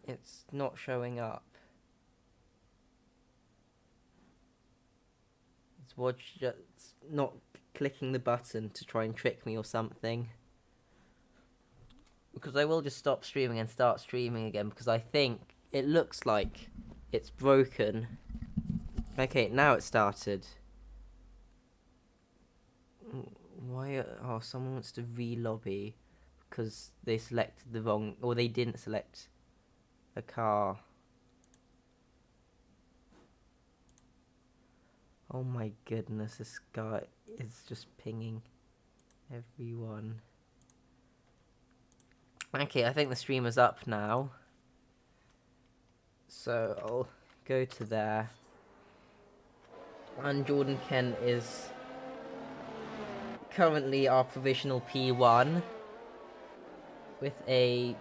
It's not showing up. It's just not clicking the button to try and trick me or something. Because I will just stop streaming and start streaming again, because I think it looks like it's broken. Okay, now it started. Why? Oh, someone wants to re-lobby because they selected the wrong, or they didn't select a car. Oh my goodness, this guy is just pinging everyone. Okay, I think the streamer's up now. So I'll go to there. And Jordan Kent is currently our provisional P1 with a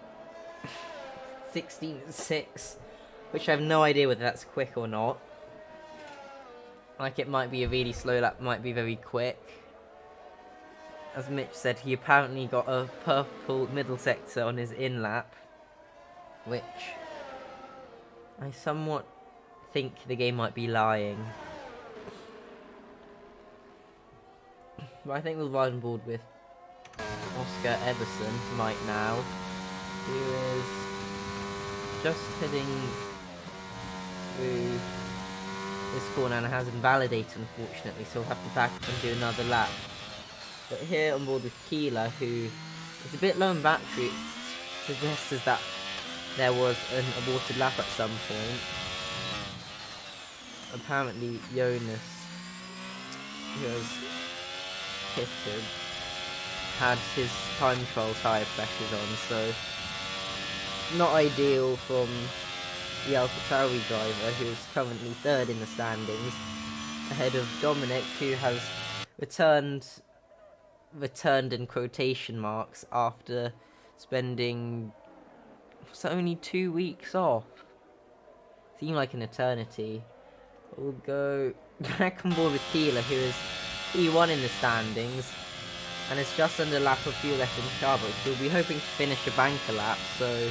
16.6, which I have no idea whether that's quick or not. Like, it might be a really slow lap, might be very quick. As Mitch said, he apparently got a purple middle sector on his in lap, which I somewhat think the game might be lying. But I think we'll ride on board with Oscar Everson right now, who is just heading through this corner and has invalidated, unfortunately, so we'll have to back up and do another lap. But here on board with Keeler, who is a bit low on battery, it suggests that there was an aborted lap at some point. Apparently Jonas, who has pitted, had his time trial tyre pressures on, so not ideal from the AlphaTauri driver, who is currently third in the standings, ahead of Dominic, who has returned in quotation marks after spending only 2 weeks off. Seemed like an eternity. We'll go back on board with Keeler, who is E1 in the standings and is just under a lap of fuel left in the car, but we'll be hoping to finish a banker lap, so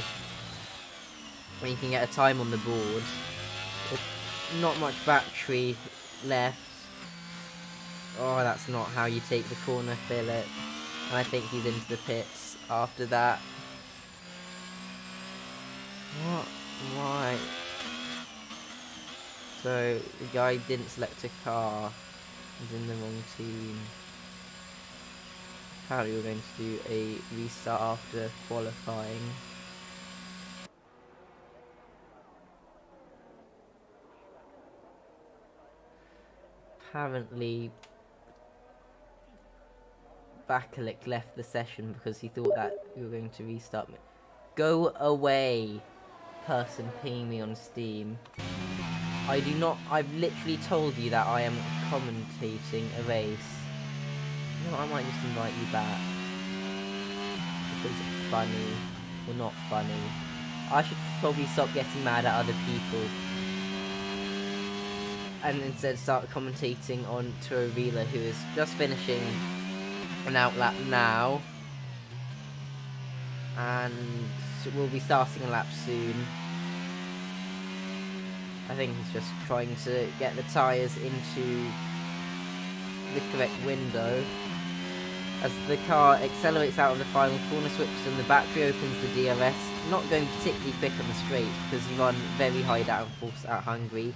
we can get a time on the board. There's not much battery left. Oh, that's not how you take the corner, Philip. And I think he's into the pits after that. What? Why? So, the guy didn't select a car. He's in the wrong team. Apparently we're going to do a restart after qualifying. Apparently Bakalik left the session because he thought that we were going to restart. Go away, person pinging me on Steam. I do not. I've literally told you that I am commentating a race. You know, I might just invite you back because it's funny or not funny. I should probably stop getting mad at other people and instead start commentating on Turo Vila, who is just finishing an outlap now, and we'll be starting a lap soon. I think he's just trying to get the tyres into the correct window. As the car accelerates out of the final corner, switches and the battery, opens the DRS. Not going particularly quick on the straight because he run very high downforce at Hungary.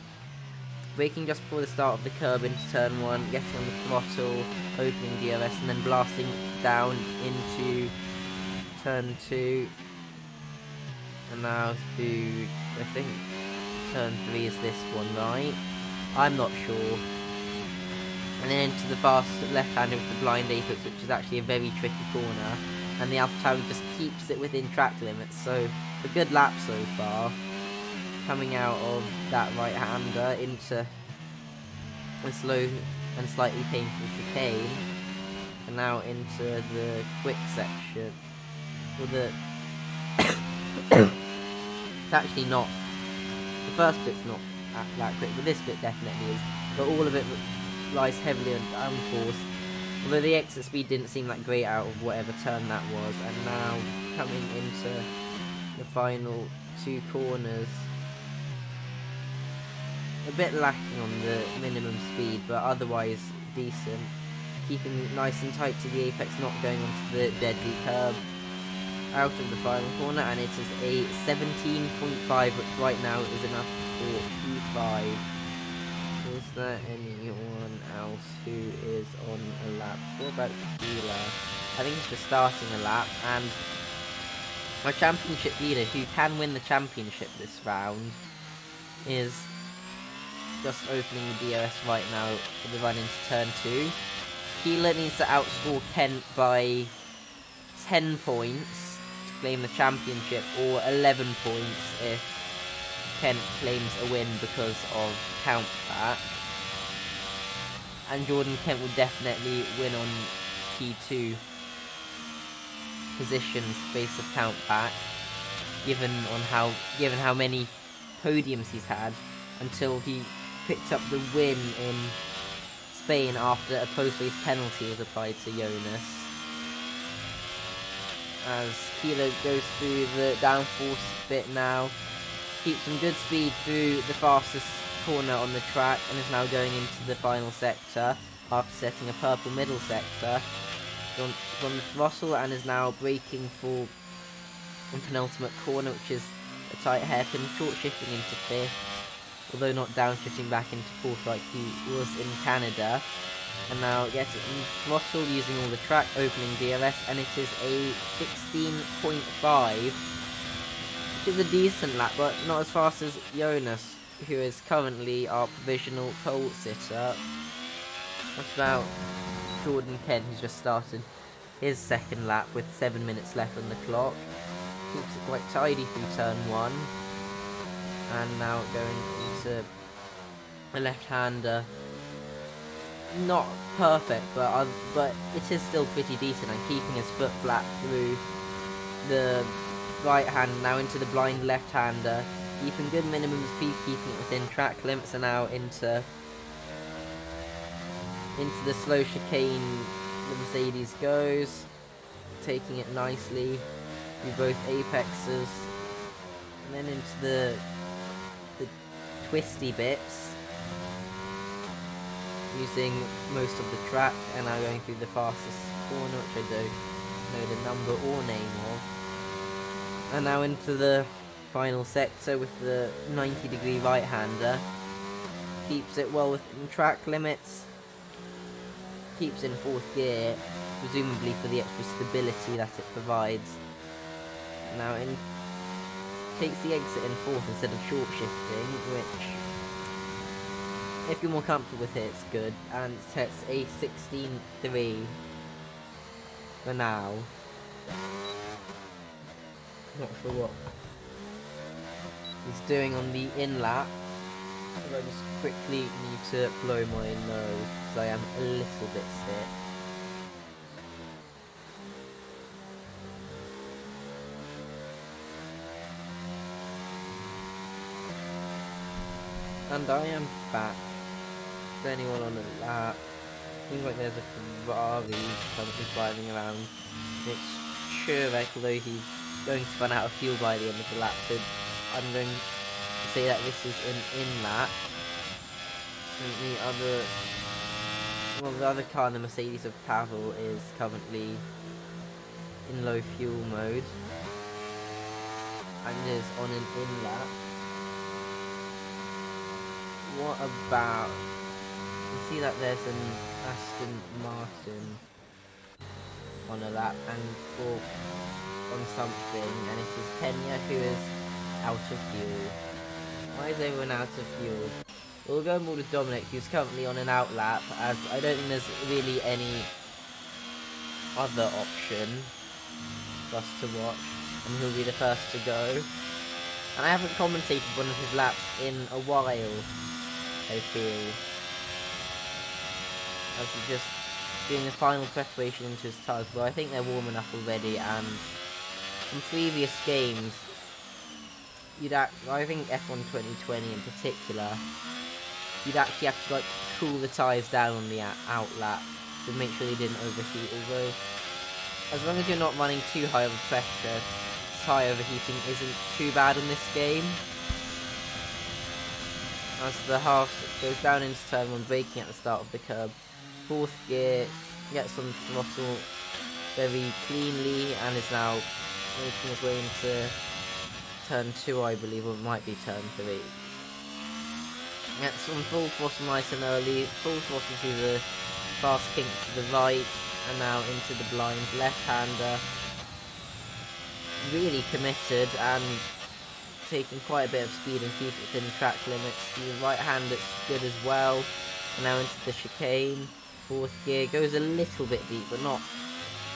Braking just before the start of the curb into turn 1, getting on the throttle, opening DRS, and then blasting down into turn 2. And now through, I think, turn 3 is this one, right? I'm not sure. And then into the fast left-hander with the blind apex, which is actually a very tricky corner. And the AlphaTauri just keeps it within track limits, so a good lap so far. Coming out of that right-hander into a slow and slightly painful chicane, and now into the quick section. Well, it's actually not. The first bit's not that quick, but this bit definitely is. But all of it lies heavily on downforce. Although the exit speed didn't seem that great out of whatever turn that was, and now coming into the final 2 corners. A bit lacking on the minimum speed, but otherwise decent. Keeping nice and tight to the apex, not going onto the deadly curb. Out of the final corner, and it is a 17.5, which right now is enough for P5. Is there anyone else who is on a lap? What about Keeler? I think he's just starting a lap, and my championship leader, who can win the championship this round, is just opening the DRS right now for the run into turn 2. Keeler needs to outscore Kent by 10 points to claim the championship, or 11 points if Kent claims a win because of countback. And Jordan Kent will definitely win on P2 positions based of countback, given how many podiums he's had, until he picked up the win in Spain after a post-race penalty was applied to Jonas. As Keeler goes through the downforce bit now, keeps some good speed through the fastest corner on the track, and is now going into the final sector after setting a purple middle sector. On the throttle, and is now braking for the penultimate corner, which is a tight hairpin, short shifting into 5th, although not downshifting back into 4th like he was in Canada. And now gets it in throttle using all the track, opening DRS, and it is a 16.5, which is a decent lap, but not as fast as Jonas, who is currently our provisional pole sitter. What about Jordan Kent, who's just started his second lap with 7 minutes left on the clock? Keeps it quite tidy through turn 1, and now going into a left-hander. Not perfect, but it is still pretty decent, and keeping his foot flat through the right hand, now into the blind left-hander, keeping good minimum speed, keeping it within track limits, and now into the slow chicane the Mercedes goes, taking it nicely through both apexes, and then into the twisty bits, using most of the track, and now going through the fastest corner, which I don't know the number or name of. And now into the final sector with the 90-degree right-hander. Keeps it well within track limits. Keeps in 4th gear, presumably for the extra stability that it provides. Now takes the exit in 4th instead of short shifting, which, if you're more comfortable with it, it's good, and sets a 16.3 for now. Not sure what he's doing on the in-lap. I just quickly need to blow my nose because I am a little bit sick. And I am back. Is there anyone on a lap? Seems like there's a Ferrari currently driving around. It's Sherek, although he's going to run out of fuel by the end of the lap, so I'm going to say that this is an in-lap. And the other car in the Mercedes of Pavel is currently in low fuel mode and is on an in-lap. What about, you see that there's an Aston Martin on a lap and on something, and it is Kenya who is out of fuel. Why is everyone out of fuel? We'll go more to Dominic, who's currently on an out lap, as I don't think there's really any other option for us to watch, and he'll be the first to go. And I haven't commentated one of his laps in a while, I feel, as he's just doing the final preparation into his tyres, but I think they're warm enough already, and from previous games, I think F1 2020 in particular, you'd actually have to cool the tyres down on the out lap to make sure they didn't overheat, although as long as you're not running too high of pressure, tyre overheating isn't too bad in this game. As the half goes down into turn 1, braking at the start of the curb. 4th gear, gets on the throttle very cleanly and is now making his way into turn 2, I believe, or it might be turn 3. Gets on full throttle nice and early, full throttle through the fast kink to the right, and now into the blind left-hander. Really committed and taking quite a bit of speed and keep it within track limits. The right hand looks good as well. And now into the chicane. 4th gear goes a little bit deep, but not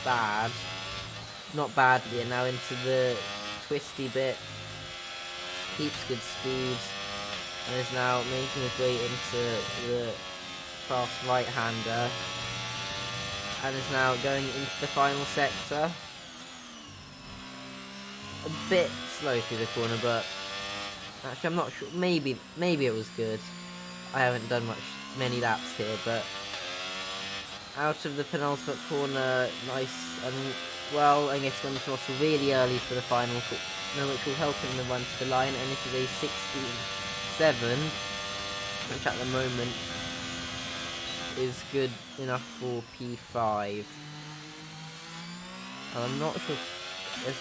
bad. Not badly. And now into the twisty bit. Keeps good speed. And is now making his way into the fast right-hander. And is now going into the final sector. A bit slow through the corner, but actually I'm not sure. Maybe it was good. I haven't done many laps here, but out of the penultimate corner, nice and well, and gets on the throttle really early for the final corner, which will help him to run to the line. And it is a 16.7, which at the moment is good enough for P5. And I'm not sure if there's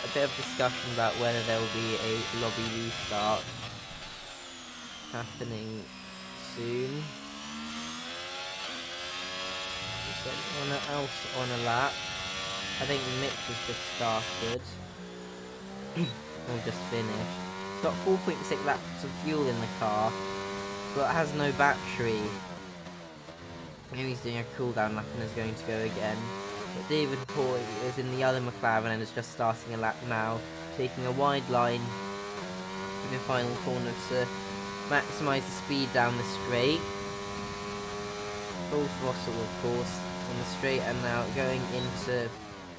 a bit of discussion about whether there will be a lobby restart happening soon. Is anyone else on a lap? I think Mitch has just started. Or just finished. He's got 4.6 laps of fuel in the car, but has no battery. Maybe he's doing a cooldown lap and is going to go again. But David Poy is in the other McLaren and is just starting a lap now, taking a wide line in the final corner to maximise the speed down the straight. Full throttle, of course, on the straight, and now going into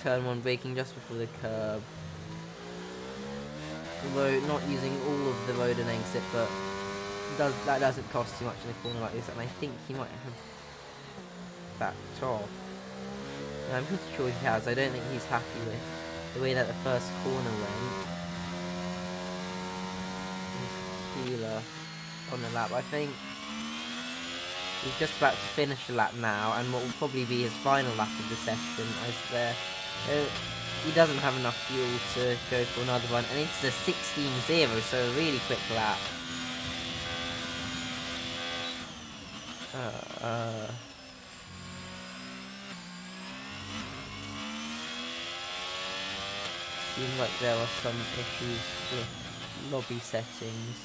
turn 1, braking just before the curb. Although not using all of the road and exit, but that doesn't cost too much in a corner like this, and I think he might have backed off. I'm pretty sure he has. I don't think he's happy with the way that the first corner went. Healer on the lap. I think he's just about to finish the lap now, and what will probably be his final lap of the session, as he doesn't have enough fuel to go for another one, and it's a 16.0, so a really quick lap. Seems like there are some issues with lobby settings.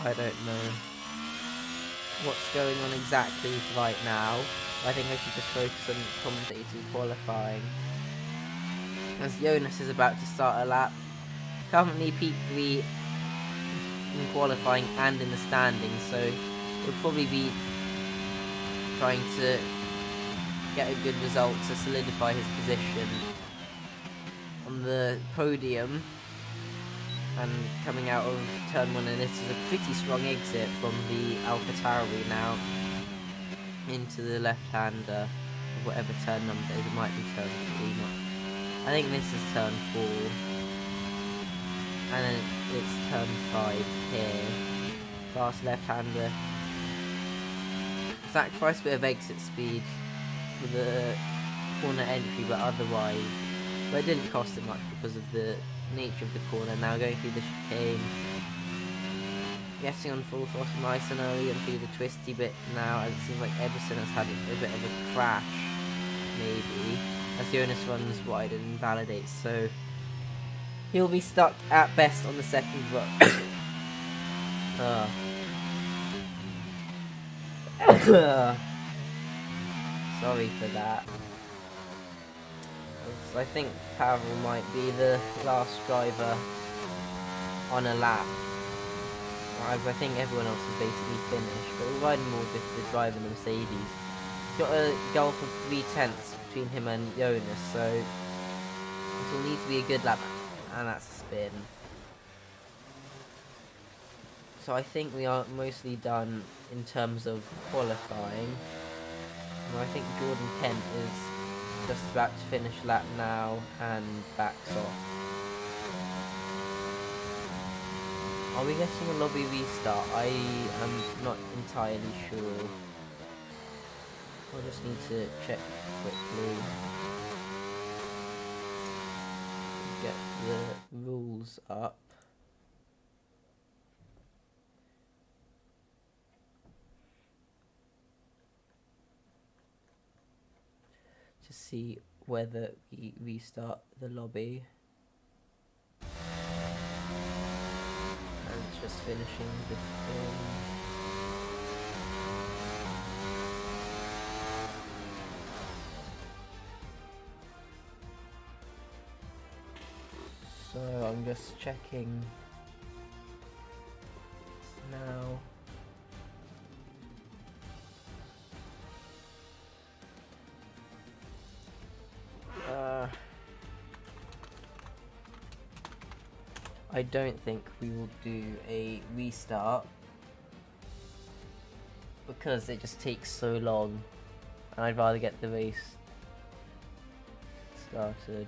I don't know what's going on exactly right now. I think I should just focus on commentating qualifying. As Jonas is about to start a lap. Currently P3 in qualifying and in the standings, so he'll probably be trying to get a good result to solidify his position on the podium. And coming out of turn 1, and this is a pretty strong exit from the AlphaTauri now into the left-hander of whatever turn number it is. It might be turn 3. I think this is turn 4, and then it's turn 5 here. Fast left-hander. Sacrifice a bit of exit speed for the corner entry, but otherwise, but it didn't cost it much because of the nature of the corner. Now going through the chicane, getting on full throttle nice and early, and through the twisty bit now, as it seems like Everson has had a bit of a crash, maybe, as Jonas runs wide and invalidates, so he'll be stuck at best on the second row. Sorry for that. I think Pavel might be the last driver on a lap, as I think everyone else is basically finished, but we're riding more with the driver in the Mercedes. He's got a gulf of 3/10 between him and Jonas, so it will need to be a good lap, and that's a spin. So I think we are mostly done in terms of qualifying. And I think Jordan Kent is just about to finish lap now and backs off. Are we getting a lobby restart? I am not entirely sure. I'll just need to check quickly. Get the rules up. To see whether we restart the lobby. And it's just finishing the thing. So I'm just checking now. I don't think we will do a restart because it just takes so long, and I'd rather get the race started.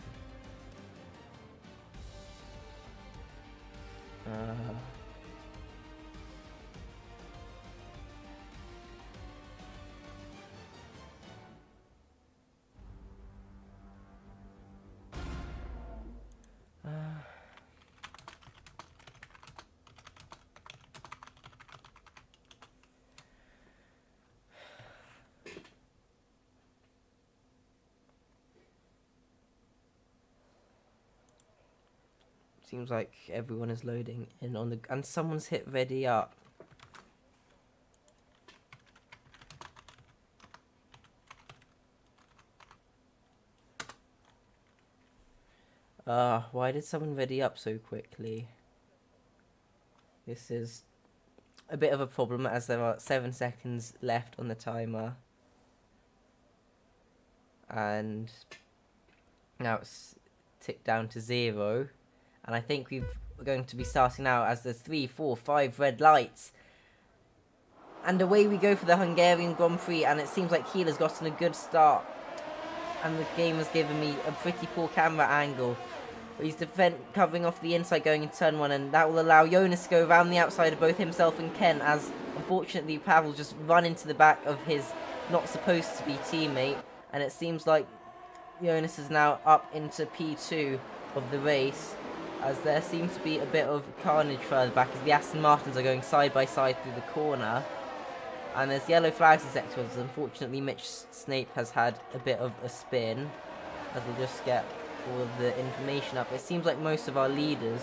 Seems like everyone is loading in on the... and someone's hit ready up. Why did someone ready up so quickly? This is a bit of a problem as there are 7 seconds left on the timer. And now it's ticked down to 0. And I think we're going to be starting now as there's 3, 4, 5 red lights. And away we go for the Hungarian Grand Prix, and it seems like Keeler's gotten a good start. And the game has given me a pretty poor camera angle. But he's covering off the inside going into turn 1, and that will allow Jonas to go around the outside of both himself and Ken, as unfortunately Pavel just run into the back of his not supposed to be teammate. And it seems like Jonas is now up into P2 of the race, as there seems to be a bit of carnage further back as the Aston Martins are going side by side through the corner. And there's yellow flags in sectors. Unfortunately, Mitch Snape has had a bit of a spin, as we'll just get all of the information up. It seems like most of our leaders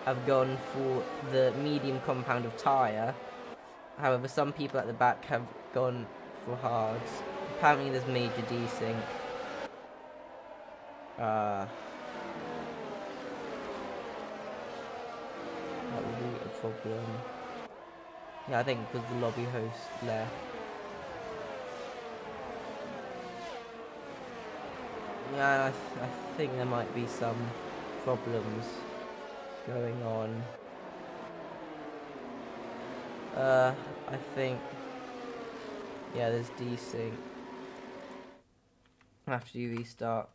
have gone for the medium compound of tyre. However, some people at the back have gone for hards. Apparently there's major desync. That would be a problem. Yeah, I think because the lobby host left. Yeah, I think there might be some problems going on. I think... yeah, there's desync. After you restart.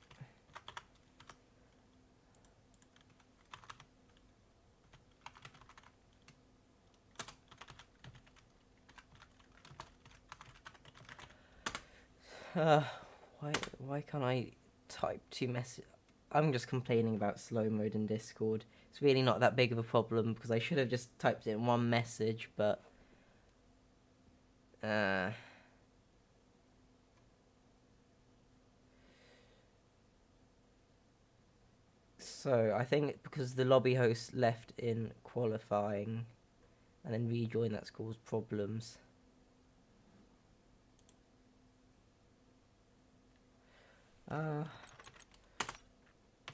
Why can't I type 2 messages? I'm just complaining about slow mode in Discord. It's really not that big of a problem because I should have just typed it in one message, but so I think because the lobby host left in qualifying and then rejoined, that's caused problems.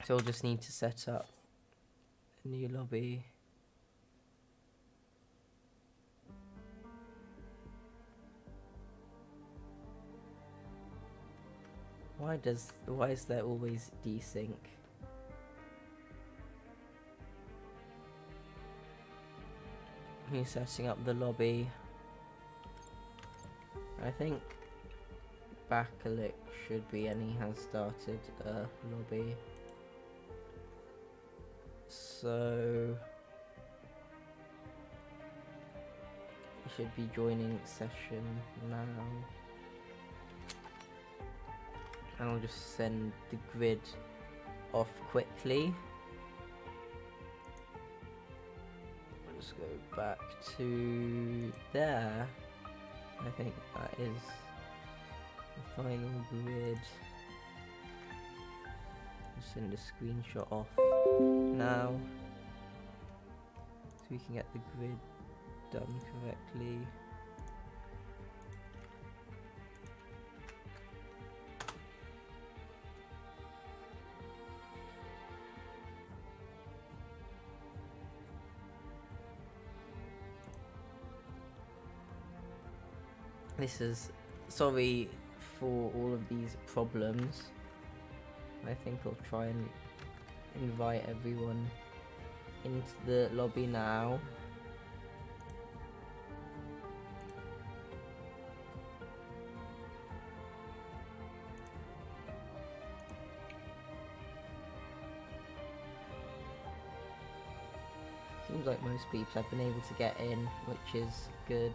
So we'll just need to set up a new lobby. Why is there always desync? Who's setting up the lobby? I think back a lick should be, and he has started a lobby. So he should be joining session now. And I'll just send the grid off quickly. I'll just go back to there. I think that is the final grid. I'll send a screenshot off now so we can get the grid done correctly. This is sorry for all of these problems. I think I'll try and invite everyone into the lobby now. Seems like most people have been able to get in, which is good.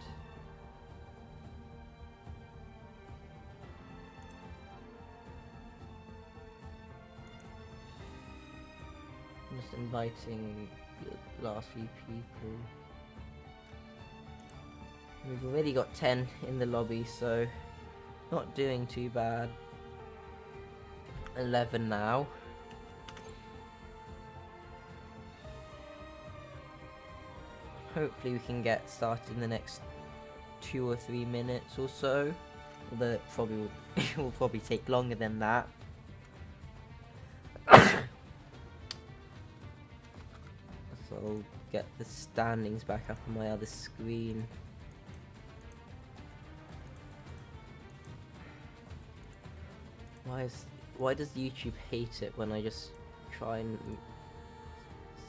Just inviting the last few people. We've already got 10 in the lobby, so not doing too bad. 11 now. Hopefully we can get started in the next 2 or 3 minutes or so. Although it probably will probably take longer than that. So I'll get the standings back up on my other screen. Why does YouTube hate it when I just try and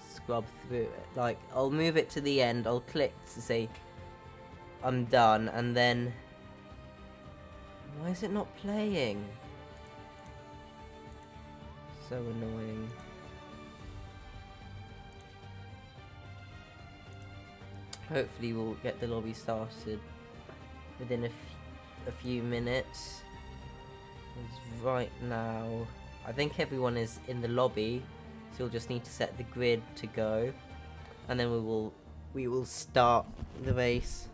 scrub through it? Like, I'll move it to the end, I'll click to say I'm done, and then why is it not playing? So annoying. Hopefully we'll get the lobby started within a few minutes. Because right now, I think everyone is in the lobby, so we'll just need to set the grid to go, and then we will start the race.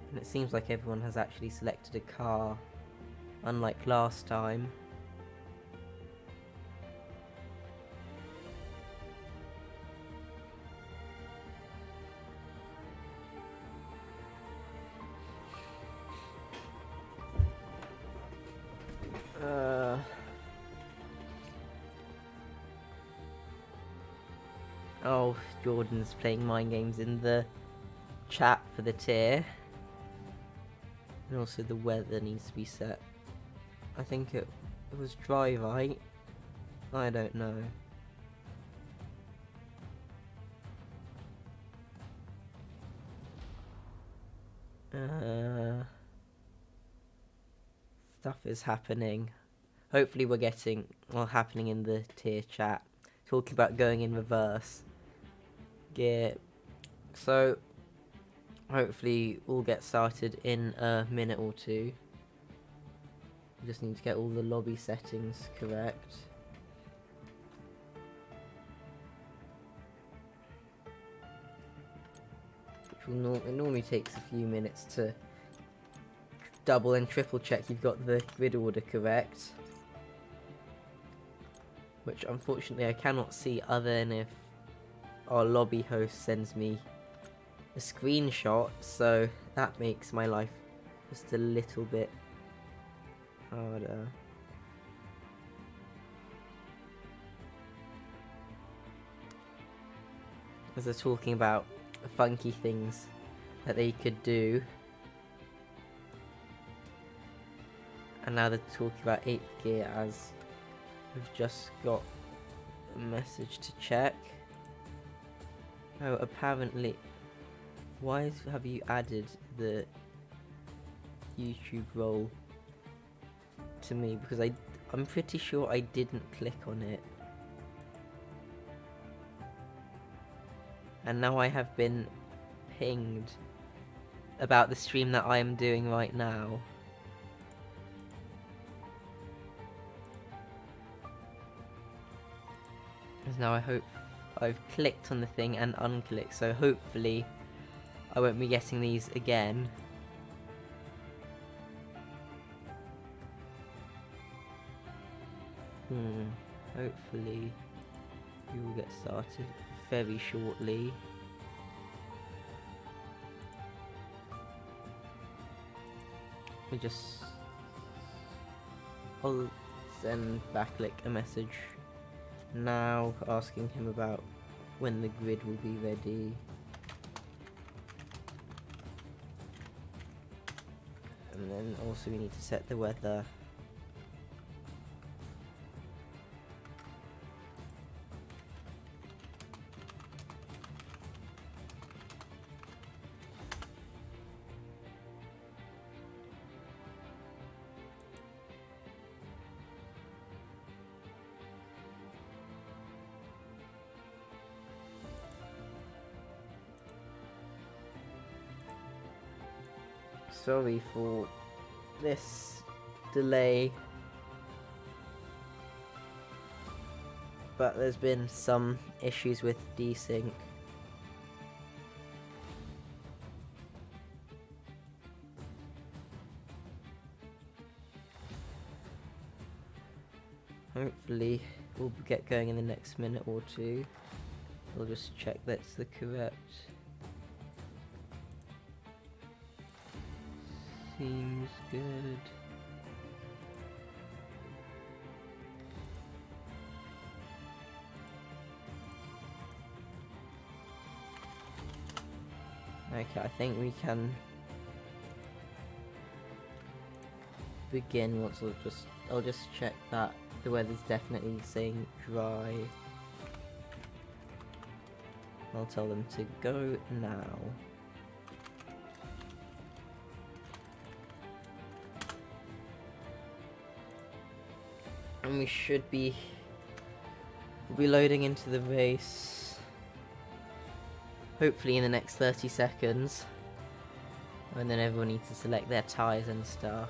And it seems like everyone has actually selected a car, unlike last time. Oh, Jordan's playing mind games in the chat for the tier. And also the weather needs to be set. I think it was dry, right? I don't know. Stuff is happening. Hopefully we're getting, well, happening in the tier chat. Talking about going in reverse gear. So hopefully we'll get started in a minute or two. We just need to get all the lobby settings correct. Which it normally takes a few minutes to double and triple check you've got the grid order correct. Which unfortunately I cannot see other than if our lobby host sends me a screenshot, so that makes my life just a little bit harder. As they're talking about funky things that they could do, and now they're talking about 8th gear as we've just got a message to check. Oh, apparently Why have you added the YouTube role to me? Because I'm pretty sure I didn't click on it. And now I have been pinged about the stream that I am doing right now. Because now I hope I've clicked on the thing and unclicked, so hopefully I won't be getting these again. Hopefully we will get started very shortly. I'll send Backlick a message now asking him about when the grid will be ready. And then also we need to set the weather. Sorry for this delay, but there's been some issues with desync. Hopefully we'll get going in the next minute or two. We'll just check that's the correct. Seems good. Okay, I think we can begin once I'll just check that the weather's definitely saying dry. I'll tell them to go now. And we should be reloading into the race hopefully in the next 30 seconds, and then everyone needs to select their tyres and stuff.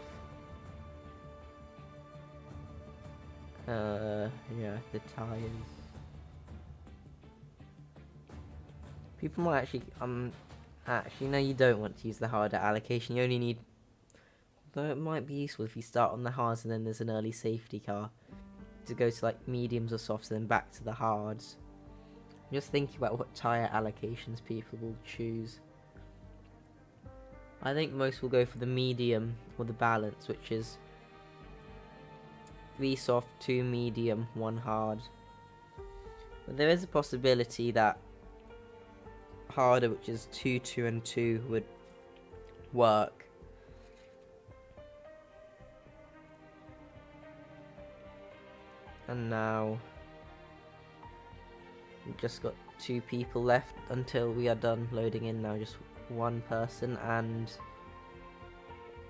Yeah, the tyres. People might actually no, you don't want to use the harder allocation. You only need, though it might be useful if you start on the hards and then there's an early safety car, to go to like mediums or softs and then back to the hards. Just thinking about what tyre allocations people will choose. I think most will go for the medium or the balance, which is 3 soft, 2 medium, 1 hard. But there is a possibility that harder, which is 2, 2 and 2, would work. And now we've just got 2 people left until we are done loading in now, just 1 person, and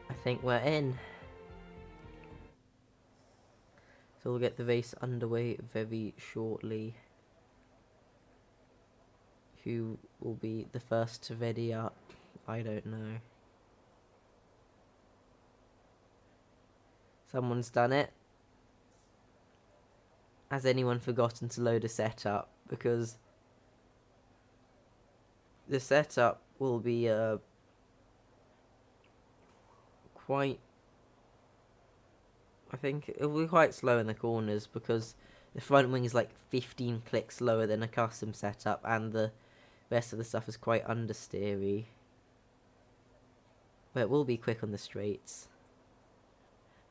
I think we're in. So we'll get the race underway very shortly. Who will be the first to ready up? I don't know. Someone's done it. Has anyone forgotten to load a setup? Because the setup will be quite, I think it'll be quite slow in the corners, because the front wing is like 15 clicks slower than a custom setup, and the rest of the stuff is quite understeery. But it will be quick on the straights.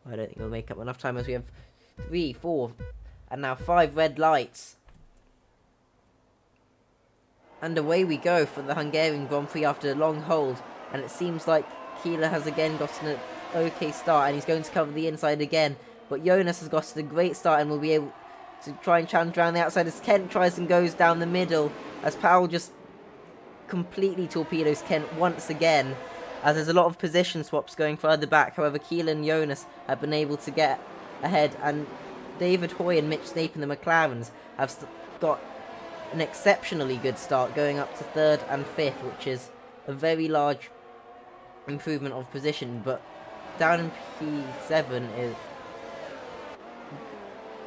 I don't think we'll make up enough time, as we have 3, 4, and now 5 red lights. And away we go for the Hungarian Grand Prix after a long hold. And it seems like Keeler has again gotten an okay start, and he's going to cover the inside again. But Jonas has gotten a great start and will be able to try and challenge around the outside as Kent tries and goes down the middle. As Powell just completely torpedoes Kent once again, as there's a lot of position swaps going further back. However, Keelan and Jonas have been able to get ahead, and David Hoy and Mitch Snape in the McLarens have got an exceptionally good start, going up to 3rd and 5th, which is a very large improvement of position. But down in P7 is...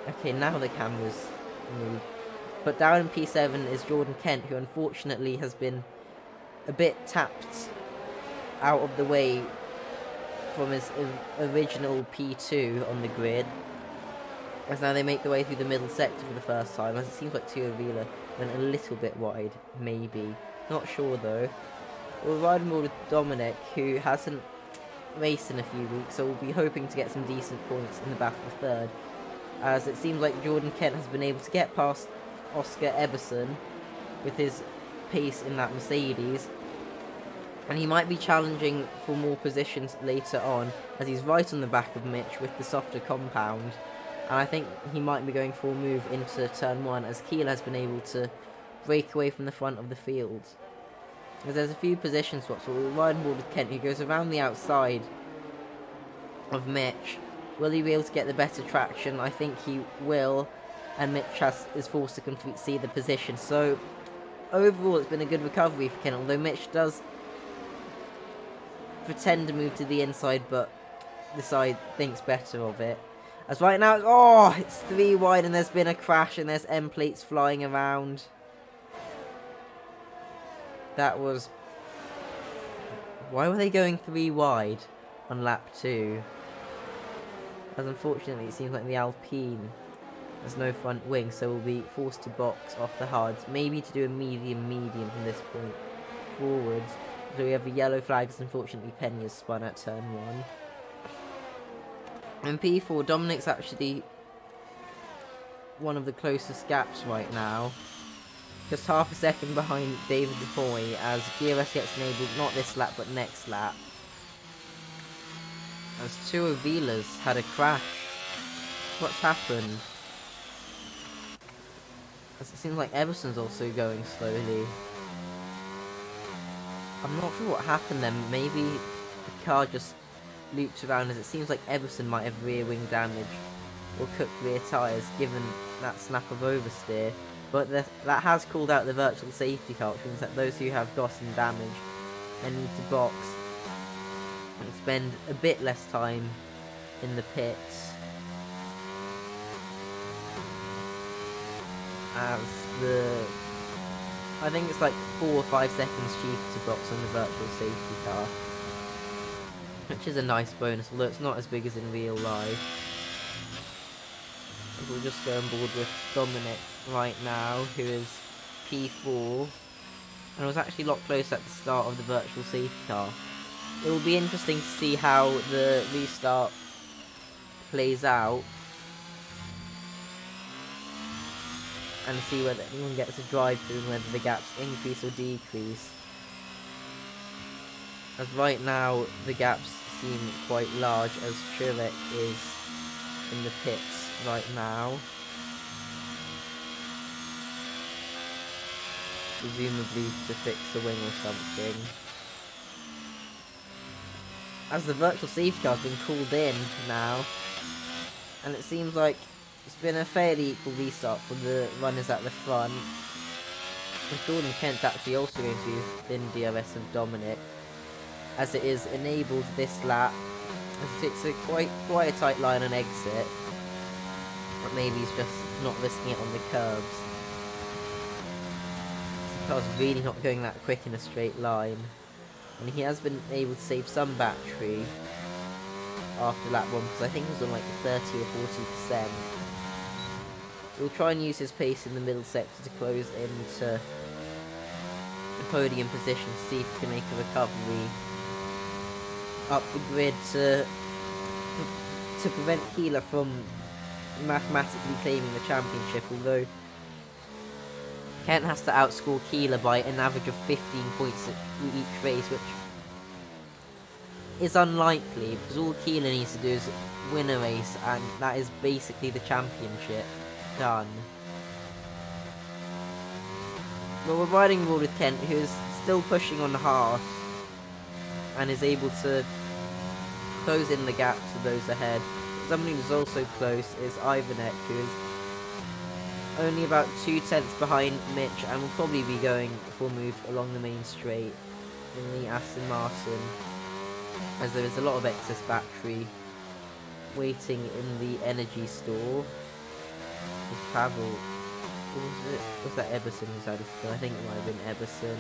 Okay, now the camera's moved. But down in P7 is Jordan Kent, who unfortunately has been a bit tapped out of the way from his original P2 on the grid. As now they make their way through the middle sector for the first time, as it seems like Tio Vila went a little bit wide, maybe. Not sure though. We're riding more with Dominic, who hasn't raced in a few weeks, so we'll be hoping to get some decent points in the battle for 3rd. As it seems like Jordan Kent has been able to get past Oscar Eberson with his pace in that Mercedes, and he might be challenging for more positions later on, as he's right on the back of Mitch with the softer compound. And I think he might be going for a move into turn 1, as Keel has been able to break away from the front of the field. As there's a few position swaps, but we'll ride on board with Kent, who goes around the outside of Mitch. Will he be able to get the better traction? I think he will, and Mitch is forced to concede the position. So overall, it's been a good recovery for Kent, although Mitch does pretend to move to the inside, but the side thinks better of it. As right now, it's 3 wide, and there's been a crash, and there's end plates flying around. That was... Why were they going 3 wide on lap 2? As unfortunately, it seems like the Alpine has no front wing, so we'll be forced to box off the hards. Maybe to do a medium from this point forwards. So we have a yellow flag, as unfortunately Penny has spun at turn 1. In P4, Dominic's actually one of the closest gaps right now. Just half a second behind David DePoy, as GRS gets enabled not this lap but next lap. As 2 of Vila's had a crash. What's happened? As it seems like Everson's also going slowly. I'm not sure what happened then. Maybe the car just looped around, as it seems like Everson might have rear wing damage or cooked rear tyres given that snap of oversteer. But that has called out the virtual safety car, which means that those who have gotten damage and need to box and spend a bit less time in the pits. I think it's like 4 or 5 seconds cheaper to box on the virtual safety car, which is a nice bonus, although it's not as big as in real life. We'll just go on board with Dominic right now, who is P4, and was actually a lot closer at the start of the virtual safety car. It will be interesting to see how the restart plays out, and see whether anyone gets a drive through and whether the gaps increase or decrease. As right now the gaps seem quite large, as Chirek is in the pits right now, presumably to fix a wing or something. As the virtual safety car has been called in now, and it seems like it's been a fairly equal restart for the runners at the front, with Jordan Kent actually also going to be within DRS of Dominic, as it is enabled this lap, as it's a quite a tight line and exit, but maybe he's just not risking it on the curbs. The car's really not going that quick in a straight line, and he has been able to save some battery after lap 1, because I think he was on like 30 or 40%. We'll try and use his pace in the middle sector to close into the podium position to see if he can make a recovery up the grid to prevent Keeler from mathematically claiming the championship, although Kent has to outscore Keeler by an average of 15 points at each race, which is unlikely, because all Keeler needs to do is win a race, and that is basically the championship done. But we're riding aboard with Kent, who has still pushing on hard and is able to close in the gap to those ahead. Somebody who's also close is Ivanek, who is only about 2/10 behind Mitch and will probably be going full move along the main straight in the Aston Martin, as there is a lot of excess battery waiting in the energy store. With Pavel, was that Eberson who's had a spill? I think it might have been Eberson.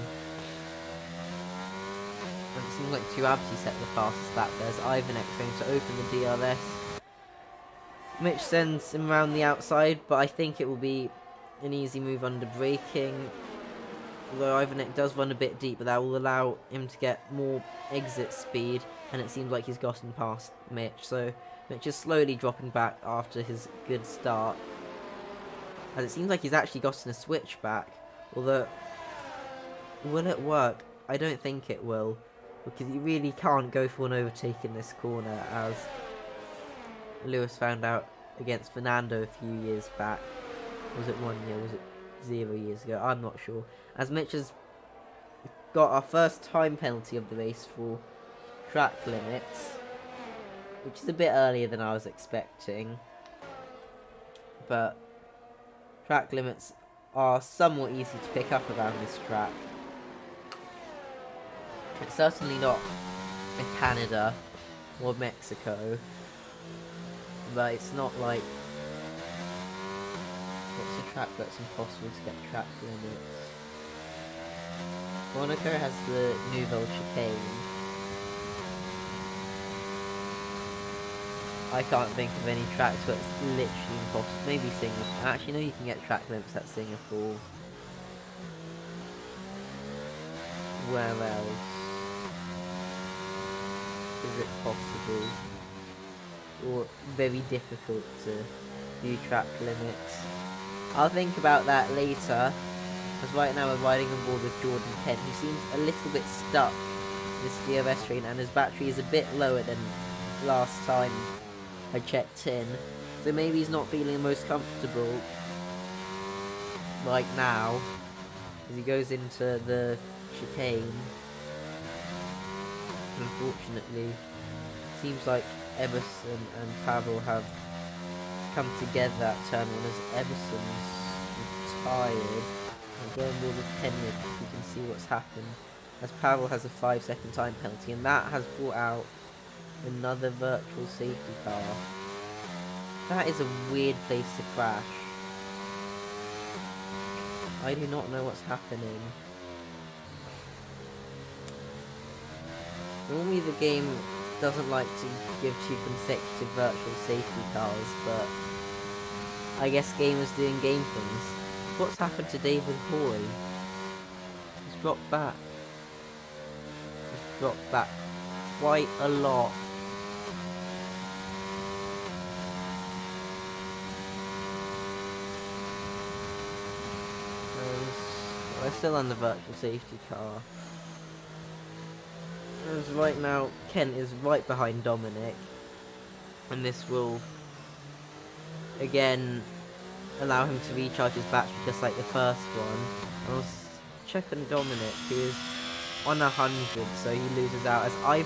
And it seems like two Absi set the fastest lap. There's Ivanek going to open the DRS. Mitch sends him around the outside, but I think it will be an easy move under braking. Although Ivanek does run a bit deep, but that will allow him to get more exit speed, and it seems like he's gotten past Mitch. So Mitch is slowly dropping back after his good start, as it seems like he's actually gotten a switchback. Although, will it work? I don't think it will, because you really can't go for an overtake in this corner, as Lewis found out against Fernando a few years back. Was it 1 year? Was it 0 years ago? I'm not sure. As Mitch has got our first time penalty of the race for track limits, which is a bit earlier than I was expecting. But track limits are somewhat easy to pick up around this track. It's certainly not in Canada or Mexico, but it's not like, what's a track that's impossible to get track limits? Monaco has the Nouvelle Chicane. I can't think of any tracks where it's literally impossible. Maybe Singapore. Actually, no, you can get track limits at Singapore. Where else is it possible or very difficult to do track limits? I'll think about that later, as right now we're riding on board with Jordan Kent, who seems a little bit stuck in this DRS train, and his battery is a bit lower than last time I checked in, so maybe he's not feeling the most comfortable right now as he goes into the chicane. Unfortunately, seems like Emerson and Pavel have come together that turn one, as Emerson's retired. I'm going more with Henrik if you can see what's happened, as Pavel has a 5-second time penalty, and that has brought out another virtual safety car. That is a weird place to crash. I do not know what's happening. Normally the game doesn't like to give 2 consecutive virtual safety cars, but I guess gamers doing game things. What's happened to David Hoy? He's dropped back. He's dropped back quite a lot. We're still on the virtual safety car. As right now, Kent is right behind Dominic, and this will again allow him to recharge his battery just like the first one. I'll check on Dominic, who is on 100, so he loses out, as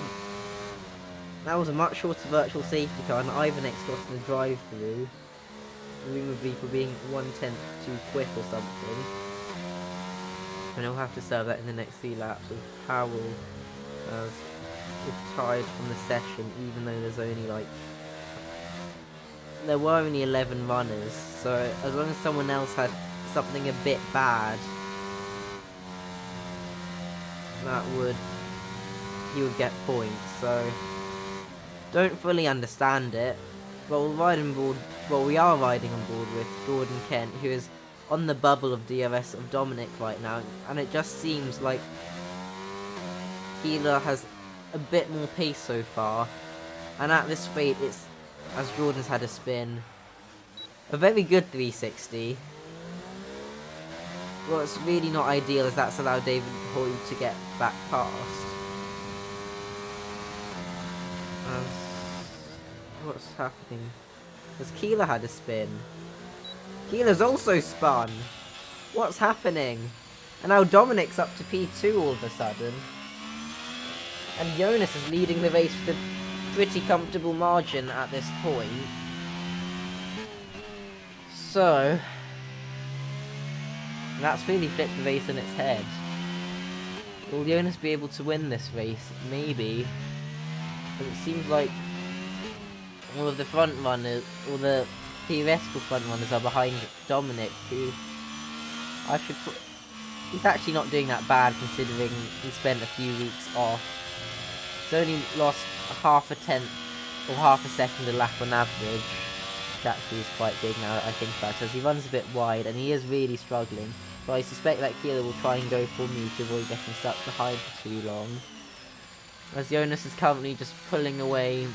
that was a much shorter virtual safety car, and Ivanek's got the drive-through, presumably for being 1/10 too quick or something. And he'll have to serve that in the next 3 laps, as Powell has retired from the session, even though there's only there were only 11 runners, so as long as someone else had something a bit bad, he would get points. So don't fully understand it, but we are riding on board with Jordan Kent, who is on the bubble of DRS of Dominic right now, and it just seems like Keeler has a bit more pace so far, and at this rate, it's, as Jordan's had a spin, a very good 360. Well, it's really not ideal, as that's allowed David Hoy to get back past. What's happening? Has Keeler had a spin? Keeler's also spun! What's happening? And now Dominic's up to P2 all of a sudden. And Jonas is leading the race with a pretty comfortable margin at this point. So, that's really flipped the race on its head. Will Jonas be able to win this race? Maybe. But it seems like all of the front runners, all the theoretical front runners are behind Dominic, who he's actually not doing that bad considering he spent a few weeks off. He's only lost half a tenth or half a second a lap on average, which actually is quite big now that I think about it, as he runs a bit wide and he is really struggling. But I suspect that Keeler will try and go for me to avoid getting stuck behind for too long. As Jonas is currently just pulling away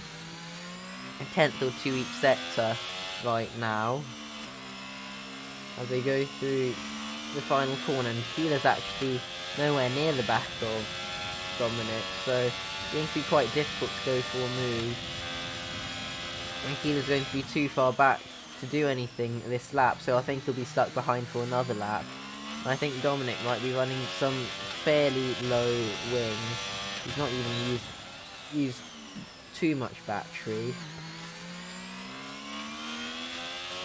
a tenth or two each sector right now. As they go through the final corner, and Keeler's actually nowhere near the back of Dominic, so it's going to be quite difficult to go for a move. And Keeler's going to be too far back to do anything this lap, so I think he'll be stuck behind for another lap. And I think Dominic might be running some fairly low wings. He's not even used too much battery.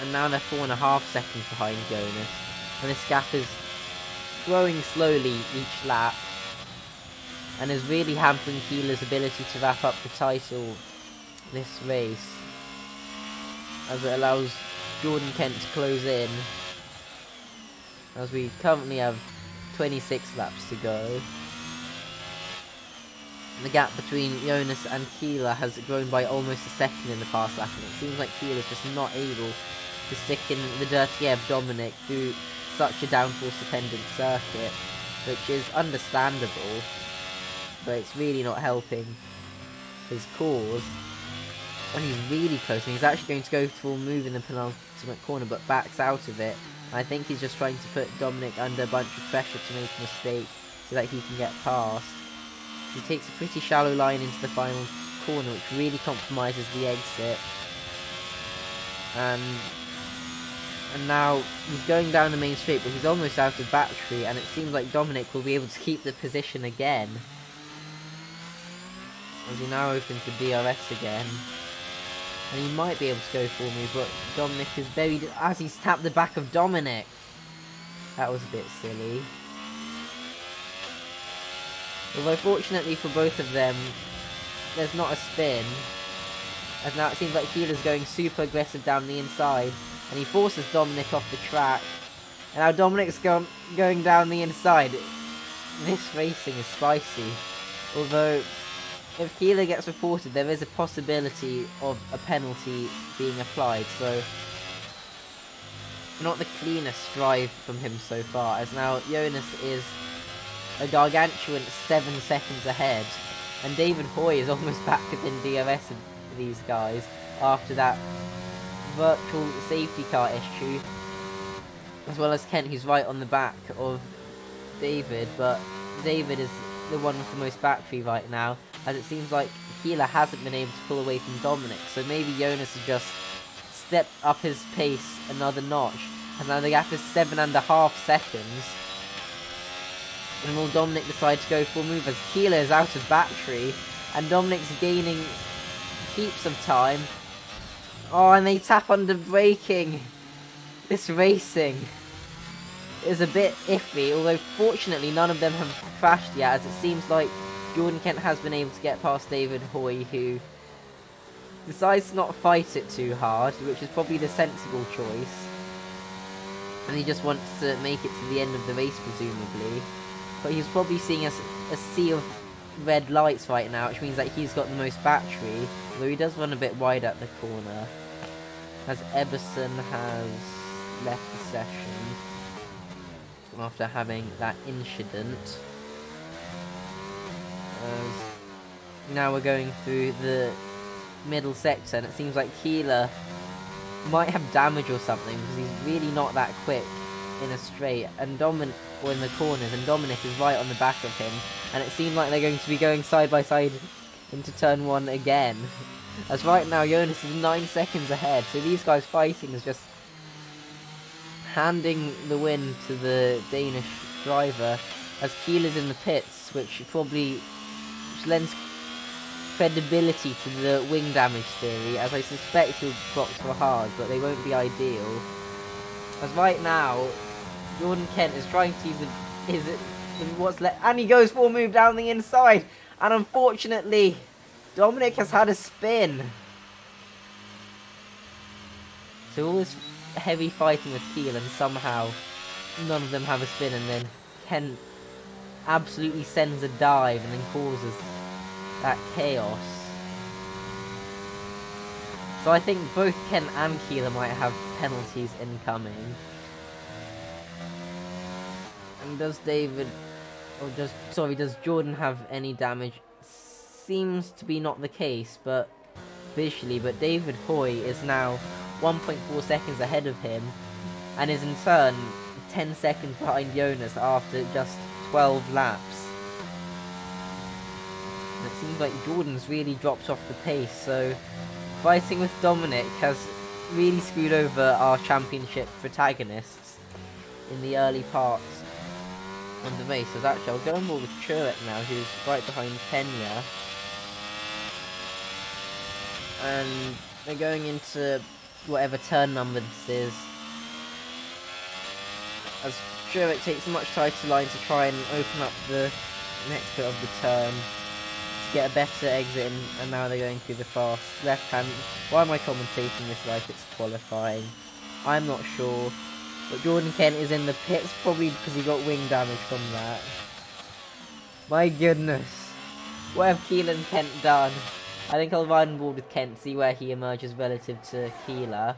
And now they're 4.5 seconds behind Jonas. And this gap is growing slowly each lap. And is really hampering Keeler's ability to wrap up the title this race, as it allows Jordan Kent to close in. As we currently have 26 laps to go. The gap between Jonas and Keeler has grown by almost a second in the past lap, and it seems like Keeler's just not able to stick in the dirty air of Dominic through such a downforce dependent circuit, which is understandable, but it's really not helping his cause. And he's really close, and he's actually going to go for a move in the penultimate corner, but backs out of it. And I think he's just trying to put Dominic under a bunch of pressure to make a mistake so that he can get past. He takes a pretty shallow line into the final corner, which really compromises the exit. And now he's going down the main straight, but he's almost out of battery, and it seems like Dominic will be able to keep the position again. As he now opens the DRS again. And he might be able to go for me, but Dominic is buried as he's tapped the back of Dominic. That was a bit silly. Although fortunately for both of them, there's not a spin. As now it seems like Keeler's going super aggressive down the inside, and he forces Dominic off the track. And now Dominic's going down the inside. This racing is spicy. Although, if Keeler gets reported, there is a possibility of a penalty being applied, so not the cleanest drive from him so far, as now Jonas is a gargantuan 7 seconds ahead, and David Hoy is almost back within DRS of these guys after that virtual safety car issue, as well as Kent, who's right on the back of David, but David is the one with the most battery right now, as it seems like Keeler hasn't been able to pull away from Dominic, so maybe Jonas has just stepped up his pace another notch, and now the gap is 7.5 seconds. And will Dominic decide to go for a move, as Keeler is out of battery, and Dominic's gaining heaps of time. Oh, and they tap under braking. This racing is a bit iffy, although fortunately none of them have crashed yet, as it seems like Jordan Kent has been able to get past David Hoy, who decides to not fight it too hard, which is probably the sensible choice. And he just wants to make it to the end of the race, presumably. But he's probably seeing a sea of red lights right now, which means that he's got the most battery, although he does run a bit wide at the corner, as Eberson has left the session after having that incident. Now we're going through the middle sector, and it seems like Keeler might have damage or something, because he's really not that quick in a straight, and Dominic, or in the corners, and Dominic is right on the back of him, and it seemed like they're going to be going side by side into turn 1 again, as right now Jonas is 9 seconds ahead, so these guys fighting is just handing the win to the Danish driver, as Keeler's in the pits, which lends credibility to the wing damage theory, as I suspect he'll box for hard, but they won't be ideal. As right now, Jordan Kent is trying to use and he goes for a move down the inside, and unfortunately, Dominic has had a spin. So all this heavy fighting with Keel, and somehow none of them have a spin, and then Kent absolutely sends a dive and then causes that chaos. So I think both Kent and Keeler might have penalties incoming. And does Jordan have any damage? Seems to be not the case, but visually, but David Hoy is now 1.4 seconds ahead of him, and is in turn 10 seconds behind Jonas after just 12 laps. And it seems like Jordan's really dropped off the pace, so fighting with Dominic has really screwed over our championship protagonists in the early parts of the race. So actually, I'll go on board with Truex now, who's right behind Pena. And they're going into whatever turn number this is, as Truex takes a much tighter line to try and open up the next bit of the turn to get a better exit, and now they're going through the fast left hand. Why am I commentating this like it's qualifying? I'm not sure, but Jordan Kent is in the pits, probably because he got wing damage from that. My goodness, what have Keeler and Kent done? I think I'll ride on board with Kent, see where he emerges relative to Keeler,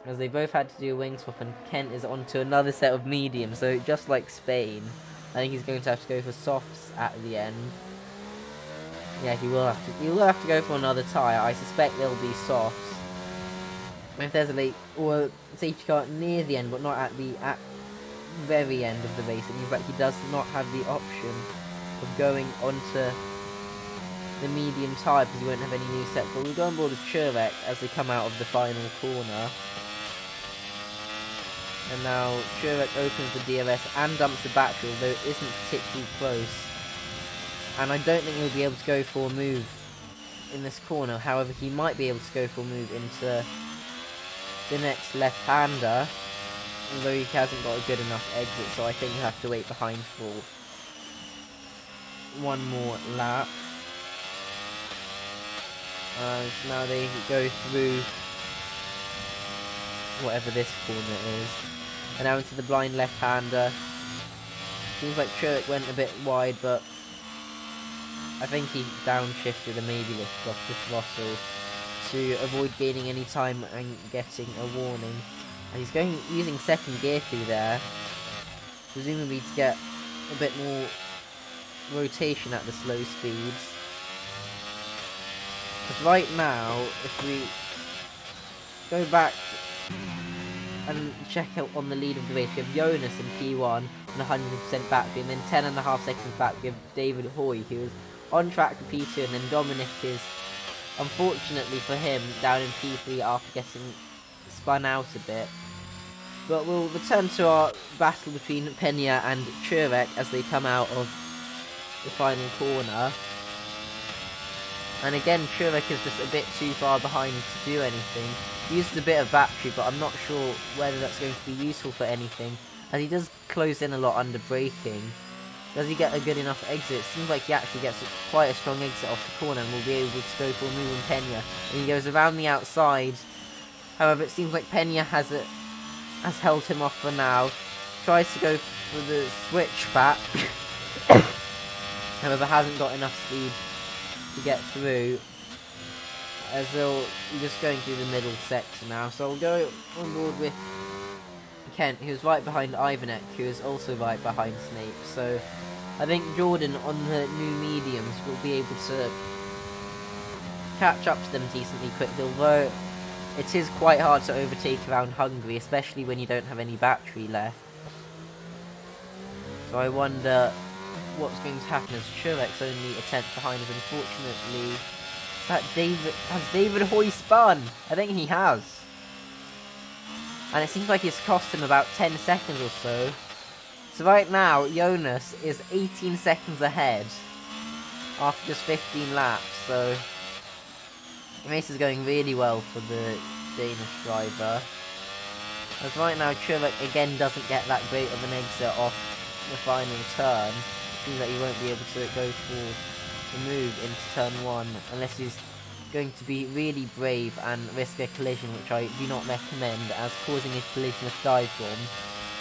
as they both had to do a wing swap, and Kent is onto another set of mediums, so just like Spain, I think he's going to have to go for softs at the end. Yeah, he will have to go for another tyre. I suspect there'll be softs. If there's a safety car near the end, but not at the very end of the race, it means that he does not have the option of going onto the medium tyre, because he won't have any new sets. But we'll go on board with Truex as they come out of the final corner. And now Truex opens the DRS and dumps the battery, although it isn't particularly close. And I don't think he'll be able to go for a move in this corner. However, he might be able to go for a move into the next left-hander, although he hasn't got a good enough exit, so I think he'll have to wait behind for one more lap. So now they go through whatever this corner is, and now into the blind left-hander. Seems like Truex went a bit wide, but I think he downshifted and maybe lifted off the throttle to avoid gaining any time and getting a warning. And he's using second gear through there, presumably to get a bit more rotation at the slow speeds. Because right now, if we go back and check out on the lead of the race, we have Jonas in P1 on 100% battery, and then 10.5 seconds back we have David Hoy, who is on track for P2, and then Dominic is, unfortunately for him, down in P3 after getting spun out a bit. But we'll return to our battle between Pena and Truex as they come out of the final corner. And again, Truex is just a bit too far behind to do anything. He used a bit of battery, but I'm not sure whether that's going to be useful for anything, as he does close in a lot under braking. Does he get a good enough exit? It seems like he actually gets quite a strong exit off the corner and will be able to go for a move on Pena. And he goes around the outside. However, it seems like Pena has held him off for now. Tries to go for the switch back. However, hasn't got enough speed to get through, as they'll be just going through the middle sector now. So we'll go on board with Kent, who's right behind Ivanek, who is also right behind Snape. So I think Jordan on the new mediums will be able to catch up to them decently quickly, although it is quite hard to overtake around Hungary, especially when you don't have any battery left. So I wonder what's going to happen, as Truex only a tenth behind us, unfortunately. Has David Hoy spun? I think he has. And it seems like it's cost him about 10 seconds or so. So right now, Jonas is 18 seconds ahead after just 15 laps, so the race is going really well for the Danish driver. As right now, Truex again doesn't get that great of an exit off the final turn. It seems like he won't be able to go for the move into turn 1 unless he's going to be really brave and risk a collision, which I do not recommend, as causing a collision with Dive-Bomb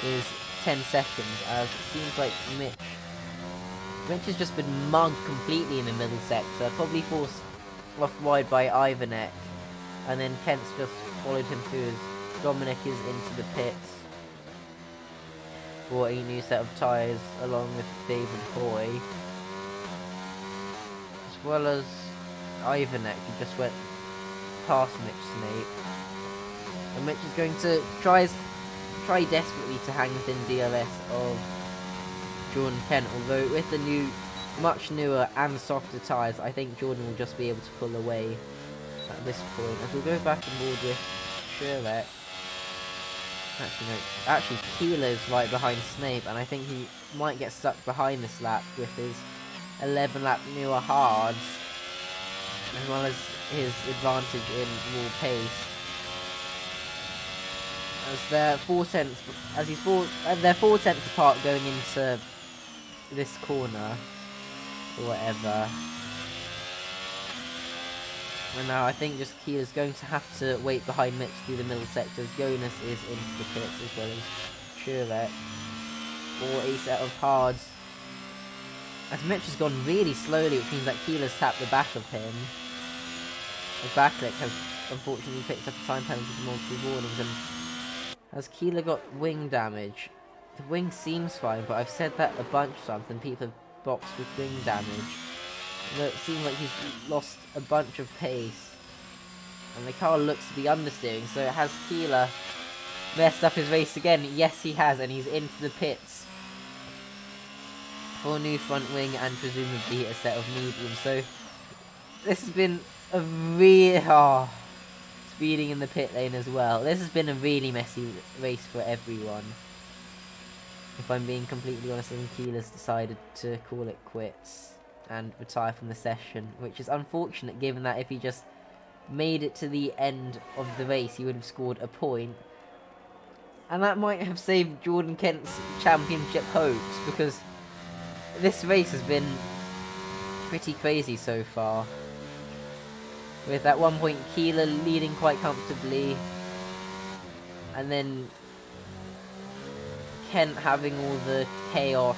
is 10 seconds, as it seems like Mitch has just been mugged completely in the middle sector, probably forced off wide by Ivanek, and then Kent's just followed him through as Dominic is into the pits for a new set of tyres along with David Hoy, as well as Ivanek, who just went past Mitch Snape. And Mitch is going to try desperately to hang within DRS of Jordan Kent, although with the much newer and softer tyres, I think Jordan will just be able to pull away at this point. As we'll go back and board with Truex. Actually Keeler is right behind Snape, and I think he might get stuck behind this lap with his 11 lap newer hards, as well as his advantage in more pace. As they're 4 tenths apart going into this corner or whatever. And now I think just Keeler's going to have to wait behind Mitch through the middle sectors. Jonas is into the pits as well as Truex for a set of hards. As Mitch has gone really slowly, which means that Keeler's tapped the back of him. As Backlick has unfortunately picked up a time penalty for multiple warnings, and has Keeler got wing damage? The wing seems fine, but I've said that a bunch of times, and people have boxed with wing damage. Although it seems like he's lost a bunch of pace, and the car looks to be understeering, so has Keeler messed up his race again? Yes, he has, and he's into the pits for a new front wing and presumably a set of mediums. So this has been a real speeding in the pit lane as well. This has been a really messy race for everyone, if I'm being completely honest. And Keeler's decided to call it quits and retire from the session, which is unfortunate given that if he just made it to the end of the race he would have scored a point, and that might have saved Jordan Kent's championship hopes, because this race has been pretty crazy so far, with at one point Keeler leading quite comfortably, and then Kent having all the chaos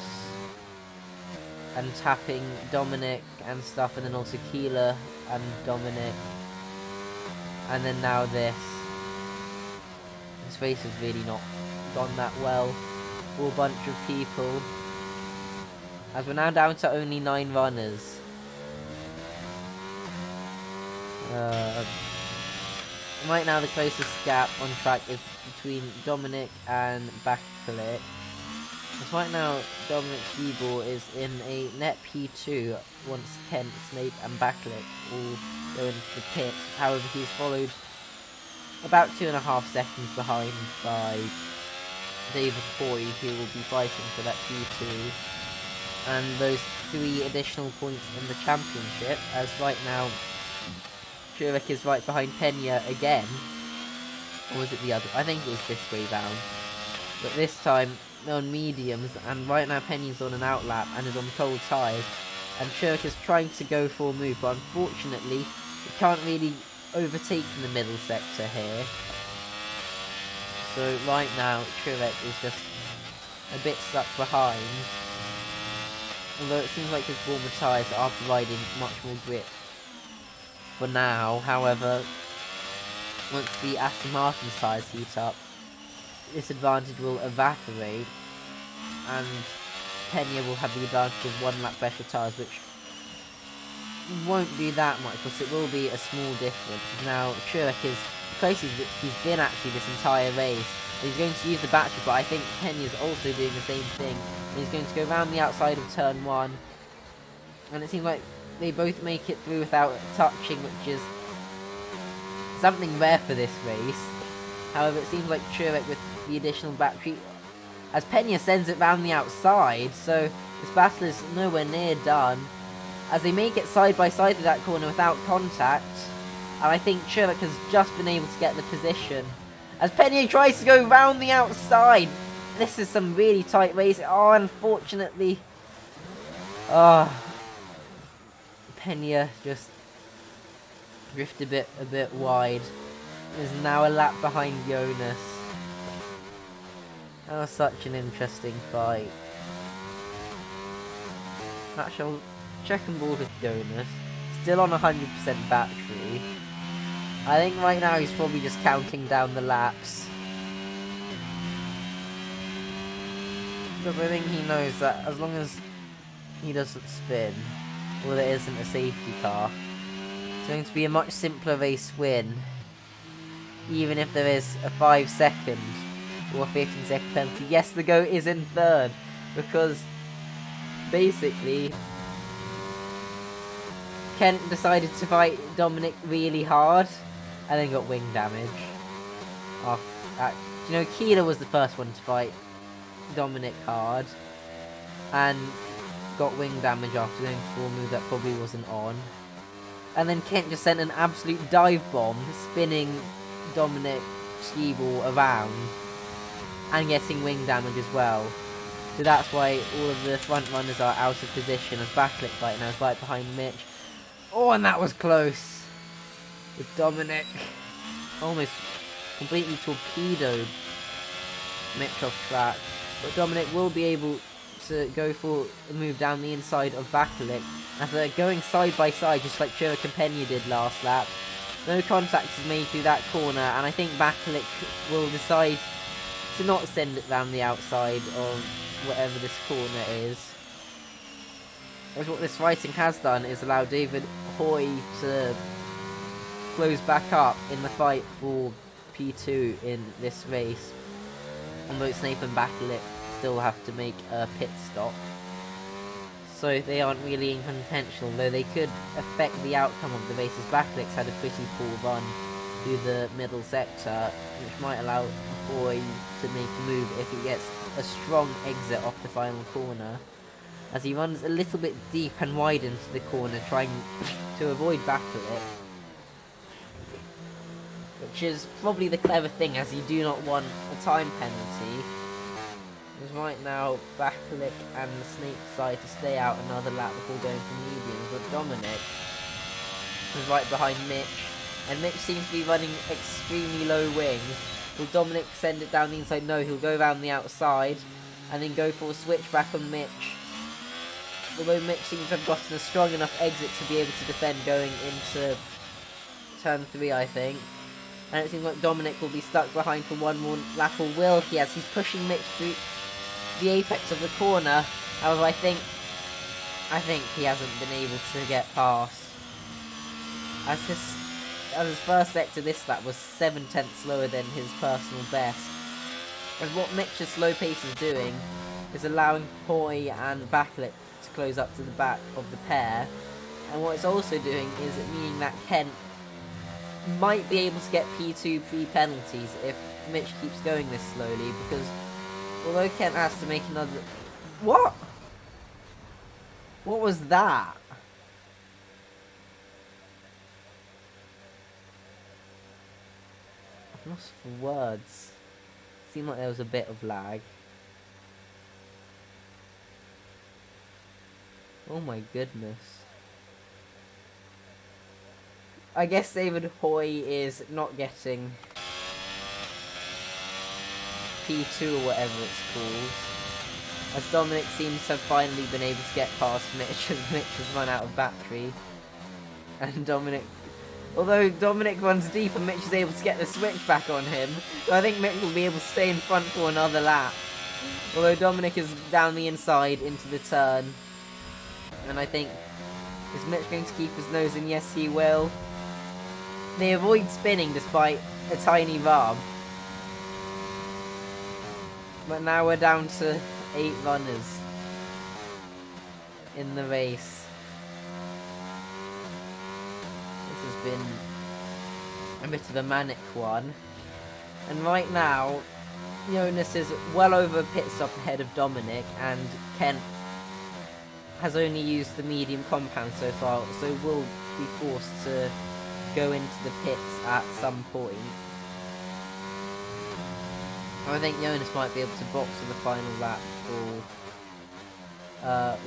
and tapping Dominic and stuff, and then also Keeler and Dominic, and then now this race has really not gone that well for a bunch of people, as we're now down to only 9 runners. Right now the closest gap on track is between Dominic and Backlick. Right now, Dominic Giebel is in a net P2 once Kent, Snape and Backlick all go into the pit. However, he's followed about 2.5 seconds behind by David Hoy, who will be fighting for that P2 and those 3 additional points in the championship, as right now Truex is right behind Pena again. Or was it the other? I think it was this way round. But this time on mediums, and right now Pena's on an outlap and is on cold tyres, and Truex is trying to go for a move, but unfortunately he can't really overtake in the middle sector here. So right now Truex is just a bit stuck behind, although it seems like his warmer tyres are providing much more grip for now. However, once the Aston Martin's tyres heat up, this advantage will evaporate, and Pena will have the advantage of 1 lap better tyres, which won't be that much, but it will be a small difference. Now Truex is the closest he's been actually this entire race. He's going to use the battery, but I think Pena's also doing the same thing. He's going to go around the outside of turn 1, and it seems like they both make it through without touching, which is something rare for this race. However, it seems like Truex, with the additional battery, as Pena sends it round the outside, so this battle is nowhere near done. As they make it side by side to that corner without contact, and I think Chirk has just been able to get the position. As Pena tries to go round the outside, this is some really tight racing. Oh, unfortunately, Pena just drifted a bit wide. Is now a lap behind Jonas. That was such an interesting fight. Actually, I'll check and board with Jonas. Still on 100% battery. I think right now he's probably just counting down the laps. Because I think he knows that as long as he doesn't spin, or there isn't a safety car, it's going to be a much simpler race win. Even if there is a 5-second or a 15-second penalty. Yes, the GOAT is in third, because basically Kent decided to fight Dominic really hard and then got wing damage. Keela was the first one to fight Dominic hard and got wing damage after going for a move that probably wasn't on. And then Kent just sent an absolute dive bomb, spinning Dominic Skeeball around and getting wing damage as well. So that's why all of the front runners are out of position as Backlick right now is right behind Mitch. Oh, and that was close. With Dominic almost completely torpedoed Mitch off track. But Dominic will be able to go for a move down the inside of Backlick as they're going side by side just like Chirk and Pena did last lap. No contact is made through that corner, and I think Backlick will decide to not send it round the outside of whatever this corner is. Because what this fighting has done is allow David Hoy to close back up in the fight for P2 in this race. Although Snape and Backlick still have to make a pit stop. So they aren't really in contention, though they could affect the outcome of the race as Backlick's had a pretty poor run through the middle sector, which might allow Hoy to make a move if he gets a strong exit off the final corner. As he runs a little bit deep and wide into the corner, trying to avoid Backlick. Which is probably the clever thing, as you do not want a time penalty. Because right now, Backlick and the Snake decide to stay out another lap before going for mediums, but Dominic is right behind Mitch, and Mitch seems to be running extremely low wings. Will Dominic send it down the inside? No, he'll go around the outside, and then go for a switchback on Mitch. Although Mitch seems to have gotten a strong enough exit to be able to defend going into turn 3, I think. And it seems like Dominic will be stuck behind for one more lap, or will he, as he's pushing Mitch through the apex of the corner. However, I think he hasn't been able to get past. As his first sector this lap was 7/10 slower than his personal best. And what Mitch's slow pace is doing is allowing Hoy and Backlick to close up to the back of the pair. And what it's also doing is meaning that Kent might be able to get P2 pre-penalties if Mitch keeps going this slowly, because although Kent has to make another... What? What was that? I'm lost for words. Seemed like there was a bit of lag. Oh my goodness. I guess David Hoy is not getting P2 or whatever it's called. As Dominic seems to have finally been able to get past Mitch as Mitch has run out of battery. And although Dominic runs deep and Mitch is able to get the switch back on him, so I think Mitch will be able to stay in front for another lap. Although Dominic is down the inside into the turn. And I think, is Mitch going to keep his nose in? Yes, he will. They avoid spinning despite a tiny rub. But now we're down to 8 runners in the race. This has been a bit of a manic one. And right now, Jonas is well over a pit stop ahead of Dominic, and Kent has only used the medium compound so far, so will be forced to go into the pits at some point. I think Jonas might be able to box on the final lap for,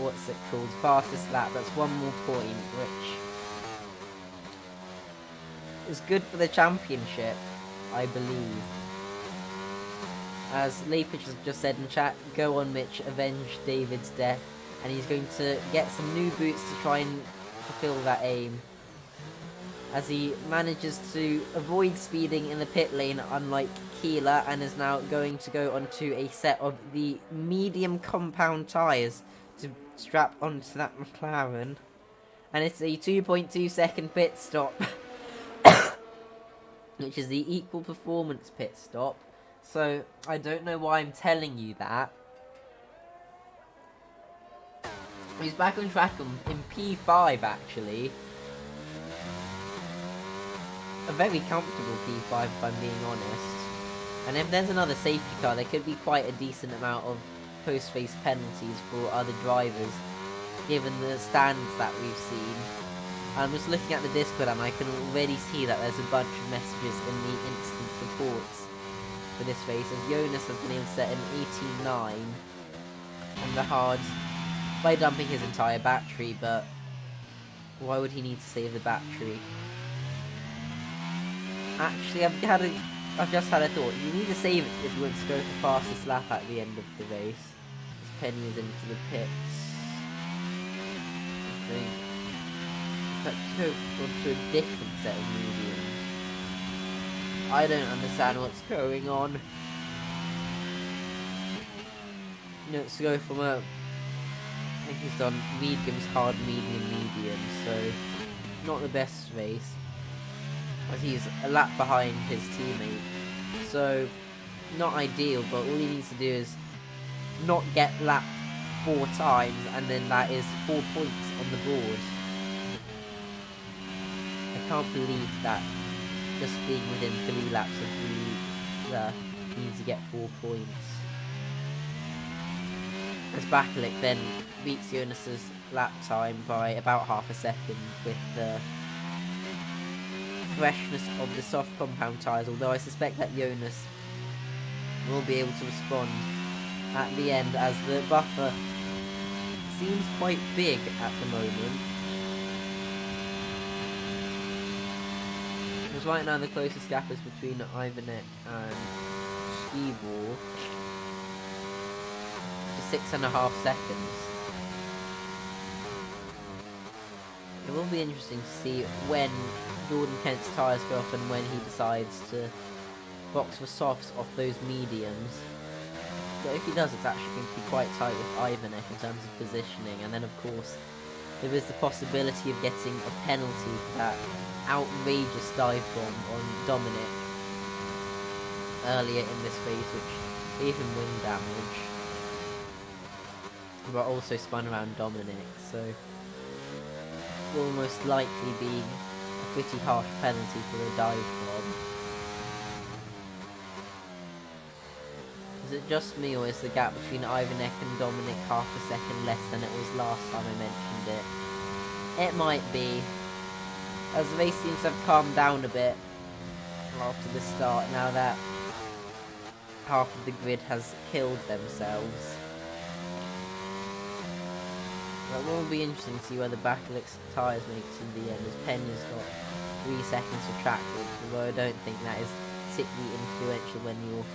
what's it called, fastest lap. That's one more point, which is good for the championship, I believe. As Leapage has just said in chat, go on Mitch, avenge David's death, and he's going to get some new boots to try and fulfill that aim. As he manages to avoid speeding in the pit lane, unlike Keeler, and is now going to go onto a set of the medium compound tyres to strap onto that McLaren. And it's a 2.2 second pit stop, which is the equal performance pit stop. So I don't know why I'm telling you that. He's back on track in P5 actually. A very comfortable P5 if I'm being honest. And if there's another safety car, there could be quite a decent amount of post-race penalties for other drivers, given the stands that we've seen. I'm just looking at the Discord and I can already see that there's a bunch of messages in the instant supports for this race, as Jonas has been able to set an 18.9 on the hards by dumping his entire battery, but why would he need to save the battery? Actually, I've just had a thought. You need to save it if you want to go for fastest lap at the end of the race. As Penny is into the pits. I think let's go onto a different set of mediums. I don't understand what's going on. Let's go from a... I think he's done mediums, hard, medium, so not the best race. As he's a lap behind his teammate. So, not ideal, but all he needs to do is not get lapped 4 times, and then that is 4 points on the board. I can't believe that just being within 3 laps of the he needs to get 4 points. As Bakalik then beats Jonas's lap time by about half a second with the freshness of the soft compound tyres, although I suspect that Jonas will be able to respond at the end, as the buffer seems quite big at the moment. Because right now the closest gap is between Ivanek and Skibor for 6.5 seconds. It will be interesting to see when Jordan Kent's tyres go off and when he decides to box for softs off those mediums. But if he does, it's actually going to be quite tight with Ivanek in terms of positioning, and then of course there is the possibility of getting a penalty for that outrageous dive bomb on Dominic earlier in this race, which gave him wing damage, but also spun around Dominic, so will most likely be a pretty harsh penalty for the dive bomb. Is it just me, or is the gap between Ivanek and Dominic half a second less than it was last time I mentioned it? It might be, as the race seems to have calmed down a bit after the start, now that half of the grid has killed themselves. It will be interesting to see whether Bakalik's tyres make it to the end, as Penya's got 3 seconds for track limit, although I don't think that is particularly influential when you're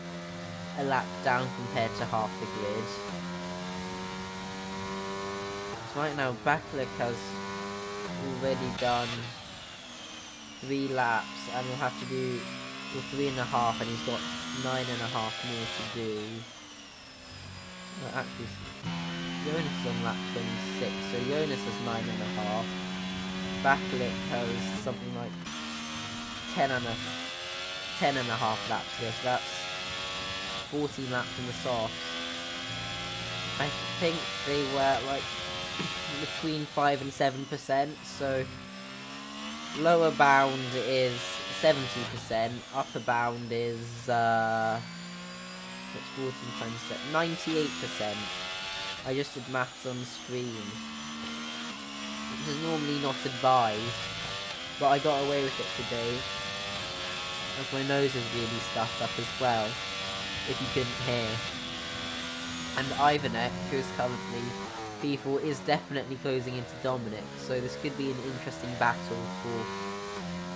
a lap down compared to half the grid. So right now Bakalik has already done 3 laps, and will have to do 3.5, and he's got 9.5 more to do. Well, actually, Jonas is on lap 26, so Jonas has 9.5. Bakalik has something like 10.5 laps to go, so that's 14 laps in the softs. I think they were like between 5 and 7%, so lower bound is 70%, upper bound is It's 14 times 7. 98%. I just did maths on screen, which is normally not advised, but I got away with it today, as my nose is really stuffed up as well, if you couldn't hear. And Ivanek, who is currently P4, is definitely closing into Dominic, so this could be an interesting battle for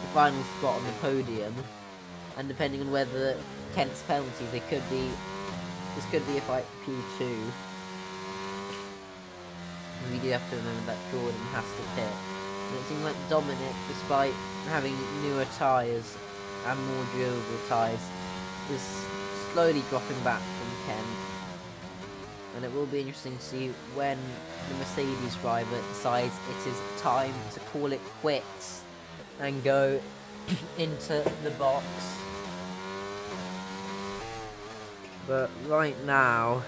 the final spot on the podium. And depending on whether Kent's penalties, this could be a fight for P2. We do have to remember that Jordan has to pit. And it seems like Dominic, despite having newer tyres and more durable tyres, is slowly dropping back from Kent. And it will be interesting to see when the Mercedes driver decides it is time to call it quits and go into the box. But right now,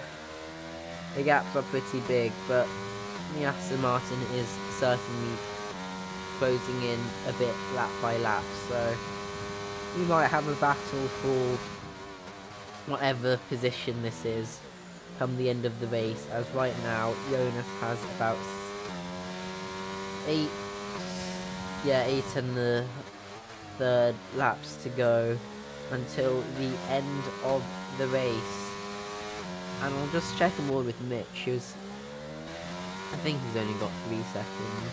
the gaps are pretty big, but the Aston Martin is certainly closing in a bit lap by lap, so we might have a battle for whatever position this is come the end of the race, as right now Jonas has about 8 and the third laps to go until the end of the race. And I'll just check a more with Mitch, who's, I think he's only got 3 seconds.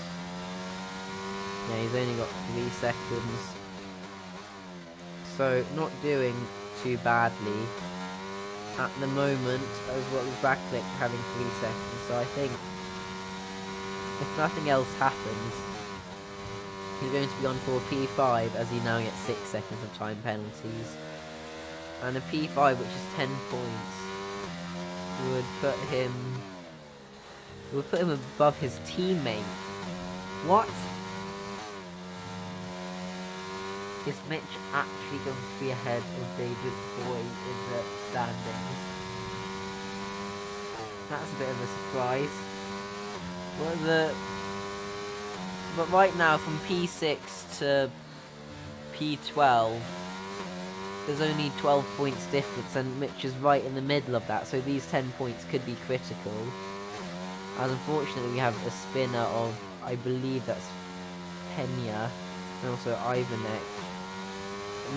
Yeah, he's only got 3 seconds. So, not doing too badly at the moment, as well as Bracklick having 3 seconds. So I think, if nothing else happens, he's going to be on for a P5, as he now gets 6 seconds of time penalties. And a P5, which is 10 points, would put him above his teammate. What? Is Mitch actually going to be ahead of David Boy in the standings? That's a bit of a surprise. But right now, from P6 to P12, there's only 12 points difference, and Mitch is right in the middle of that, so these 10 points could be critical. As unfortunately we have a spinner of, I believe that's Pena, and also Ivanek.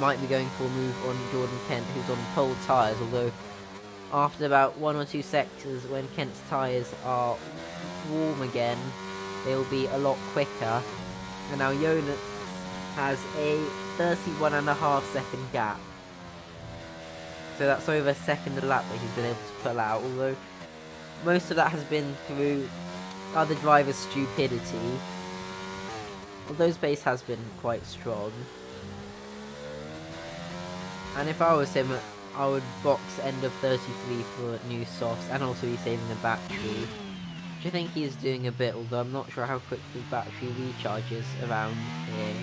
Might be going for a move on Jordan Kent, who's on cold tyres, although after about 1 or 2 sectors, when Kent's tyres are warm again, they'll be a lot quicker. And now Jonas has a 31.5 second gap, so that's over a second a lap that he's been able to pull out, although most of that has been through other drivers' stupidity, although his pace has been quite strong. And if I was him, I would box end of 33 for new softs, and also be saving the battery, which I think he's doing a bit, although I'm not sure how quickly battery recharges around here.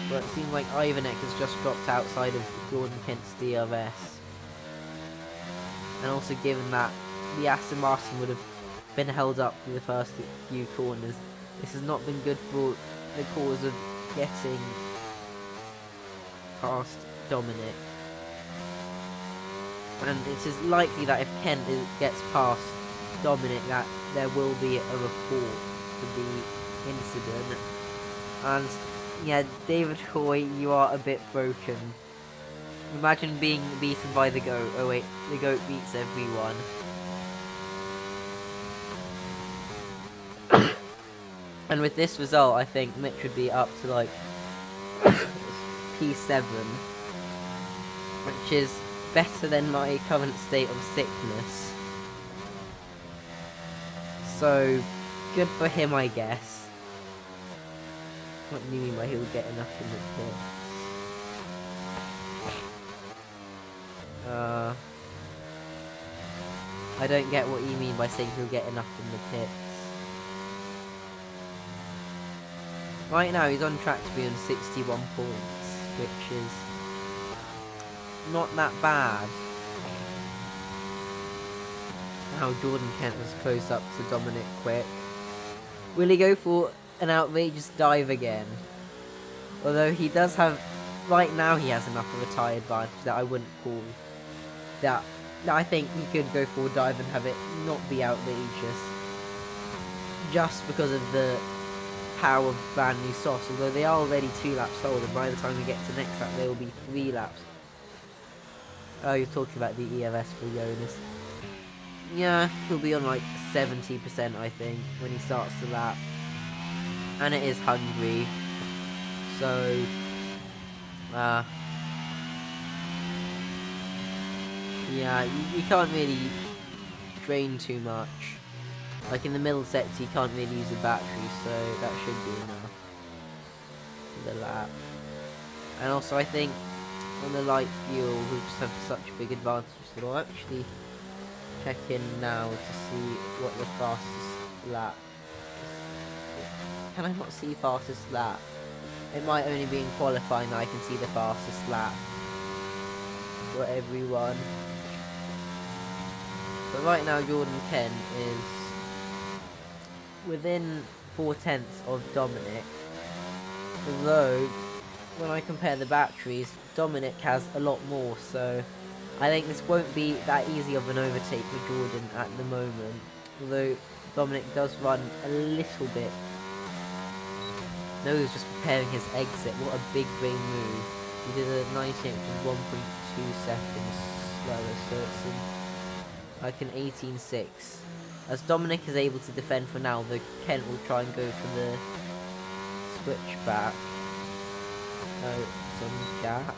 But it seems like Ivanek has just dropped outside of Jordan Kent's DRS. And also, given that the Aston Martin would have been held up for the first few corners, this has not been good for the cause of getting past Dominic. And it is likely that if Kent gets past Dominic, that there will be a report for the incident. And yeah, David Hoy, you are a bit broken. Imagine being beaten by the GOAT. Oh wait, the GOAT beats everyone. And with this result, I think Mitch would be up to like P7, which is better than my current state of sickness. So, good for him, I guess. What do you mean by he'll get enough in the pit? I don't get what you mean by saying he'll get enough in the pits. Right now he's on track to be on 61 points, which is not that bad. Now Jordan Kent has closed up to Dominic quick. Will he go for an outrageous dive again? Although he does have, right now he has enough of a tyre advantage that I wouldn't call that I think you could go for a dive and have it not be outrageous, just because of the power of brand new softs, although they are already 2 laps old, and by the time we get to next lap they will be 3 laps. Oh, you're talking about the ERS for Jonas. Yeah, he'll be on like 70% I think when he starts the lap, and it is Hungary, so yeah, you can't really drain too much. Like in the middle sector you can't really use a battery, so that should be enough for the lap. And also I think on the light fuel we'll just have such a big advantage, so I'll actually check in now to see what the fastest lap is. Can I not see fastest lap? It might only be in qualifying that I can see the fastest lap for everyone. But right now Jordan Kent is within 4/10 of Dominic, although when I compare the batteries, Dominic has a lot more, so I think this won't be that easy of an overtake for Jordan at the moment, although Dominic does run a little bit. No, he's just preparing his exit. What a big brain move. He did a 98 with 1.2 seconds slower, so it's in like an 18.6. As Dominic is able to defend for now, the Kent will try and go for the switchback. Oh, some gap.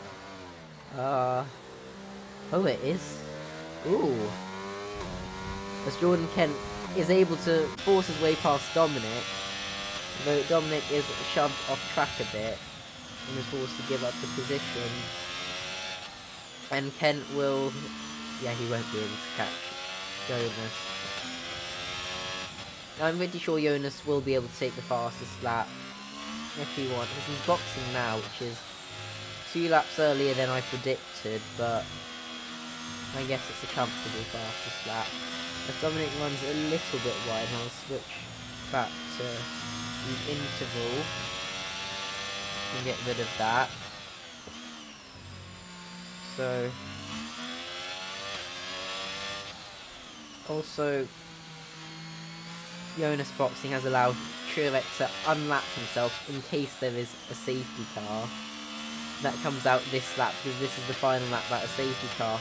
Oh, it is. Ooh. As Jordan Kent is able to force his way past Dominic, though Dominic is shoved off track a bit and is forced to give up the position. And Kent will... yeah, he won't be able to catch Jonas. I'm pretty sure Jonas will be able to take the fastest lap if he wants, because he's boxing now, which is 2 laps earlier than I predicted, but I guess it's a comfortable fastest lap. If Dominic runs a little bit wide, I'll switch back to the interval and get rid of that. So, also, Jonas boxing has allowed Truex to unlap himself in case there is a safety car that comes out this lap, because this is the final lap that a safety car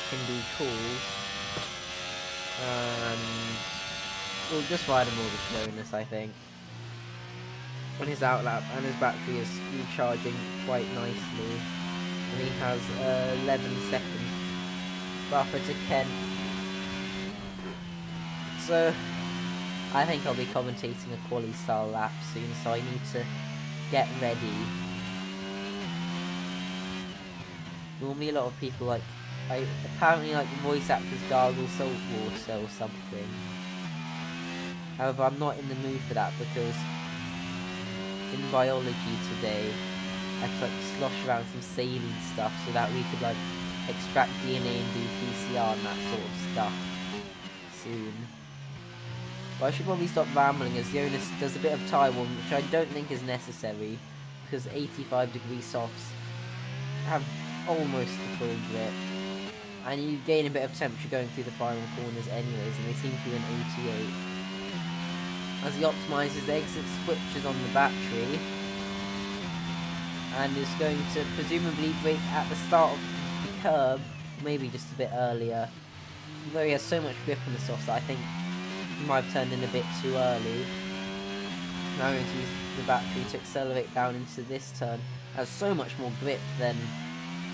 can be called. And we'll just ride him all with Jonas, I think, on his outlap, and his battery is recharging quite nicely, and he has 11 seconds buffer to Kent. So I think I'll be commentating a quali style lap soon, so I need to get ready. Normally a lot of people apparently like voice actors gargle salt water or something. However, I'm not in the mood for that, because in biology today I had to slosh around some saline stuff so that we could extract DNA and do PCR and that sort of stuff soon. But I should probably stop rambling, as Jonas does a bit of tire warming, which I don't think is necessary, because 85-degree softs have almost the full grip, and you gain a bit of temperature going through the final corners anyways, and they seem to be an 88. As he optimises exit switches on the battery, and is going to presumably brake at the start of the curb, maybe just a bit earlier, although he has so much grip on the softs that I think he might have turned in a bit too early. Now I'm going to use the battery to accelerate down into this turn. It has so much more grip than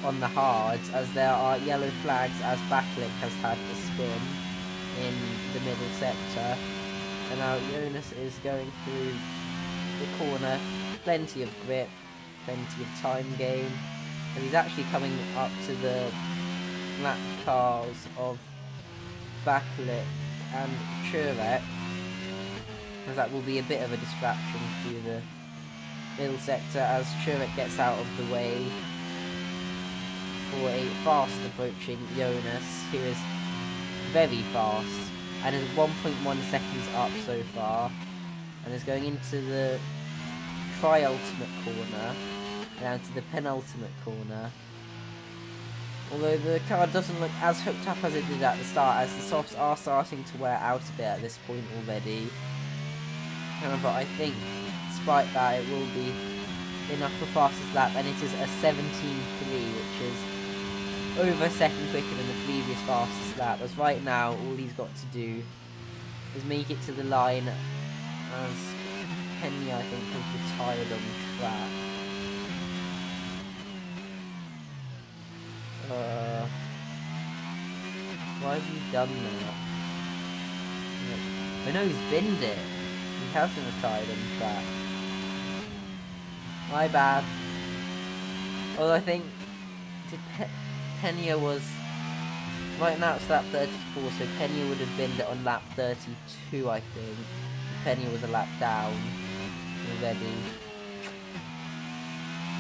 on the hards, as there are yellow flags as Backlick has had a spin in the middle sector. And now Jonas is going through the corner, plenty of grip, plenty of time gain, and he's actually coming up to the lap cars of Backlick and Truex, as that will be a bit of a distraction through the middle sector as Truex gets out of the way for a fast approaching Jonas, who is very fast and is 1.1 seconds up so far, and is going into the tri-ultimate corner and down to the penultimate corner. Although the car doesn't look as hooked up as it did at the start, as the softs are starting to wear out a bit at this point already. However, I think, despite that, it will be enough for fastest lap, and it is a 17.3, which is over a second quicker than the previous fastest lap. As right now, all he's got to do is make it to the line, as Penny, I think, has retired on the track. Why have you done that? I know he's binned it. He hasn't retired on the track. My bad. Although I think Pena was right now it's lap 34, so Pena would have binned it on lap 32, I think. Pena was a lap down already.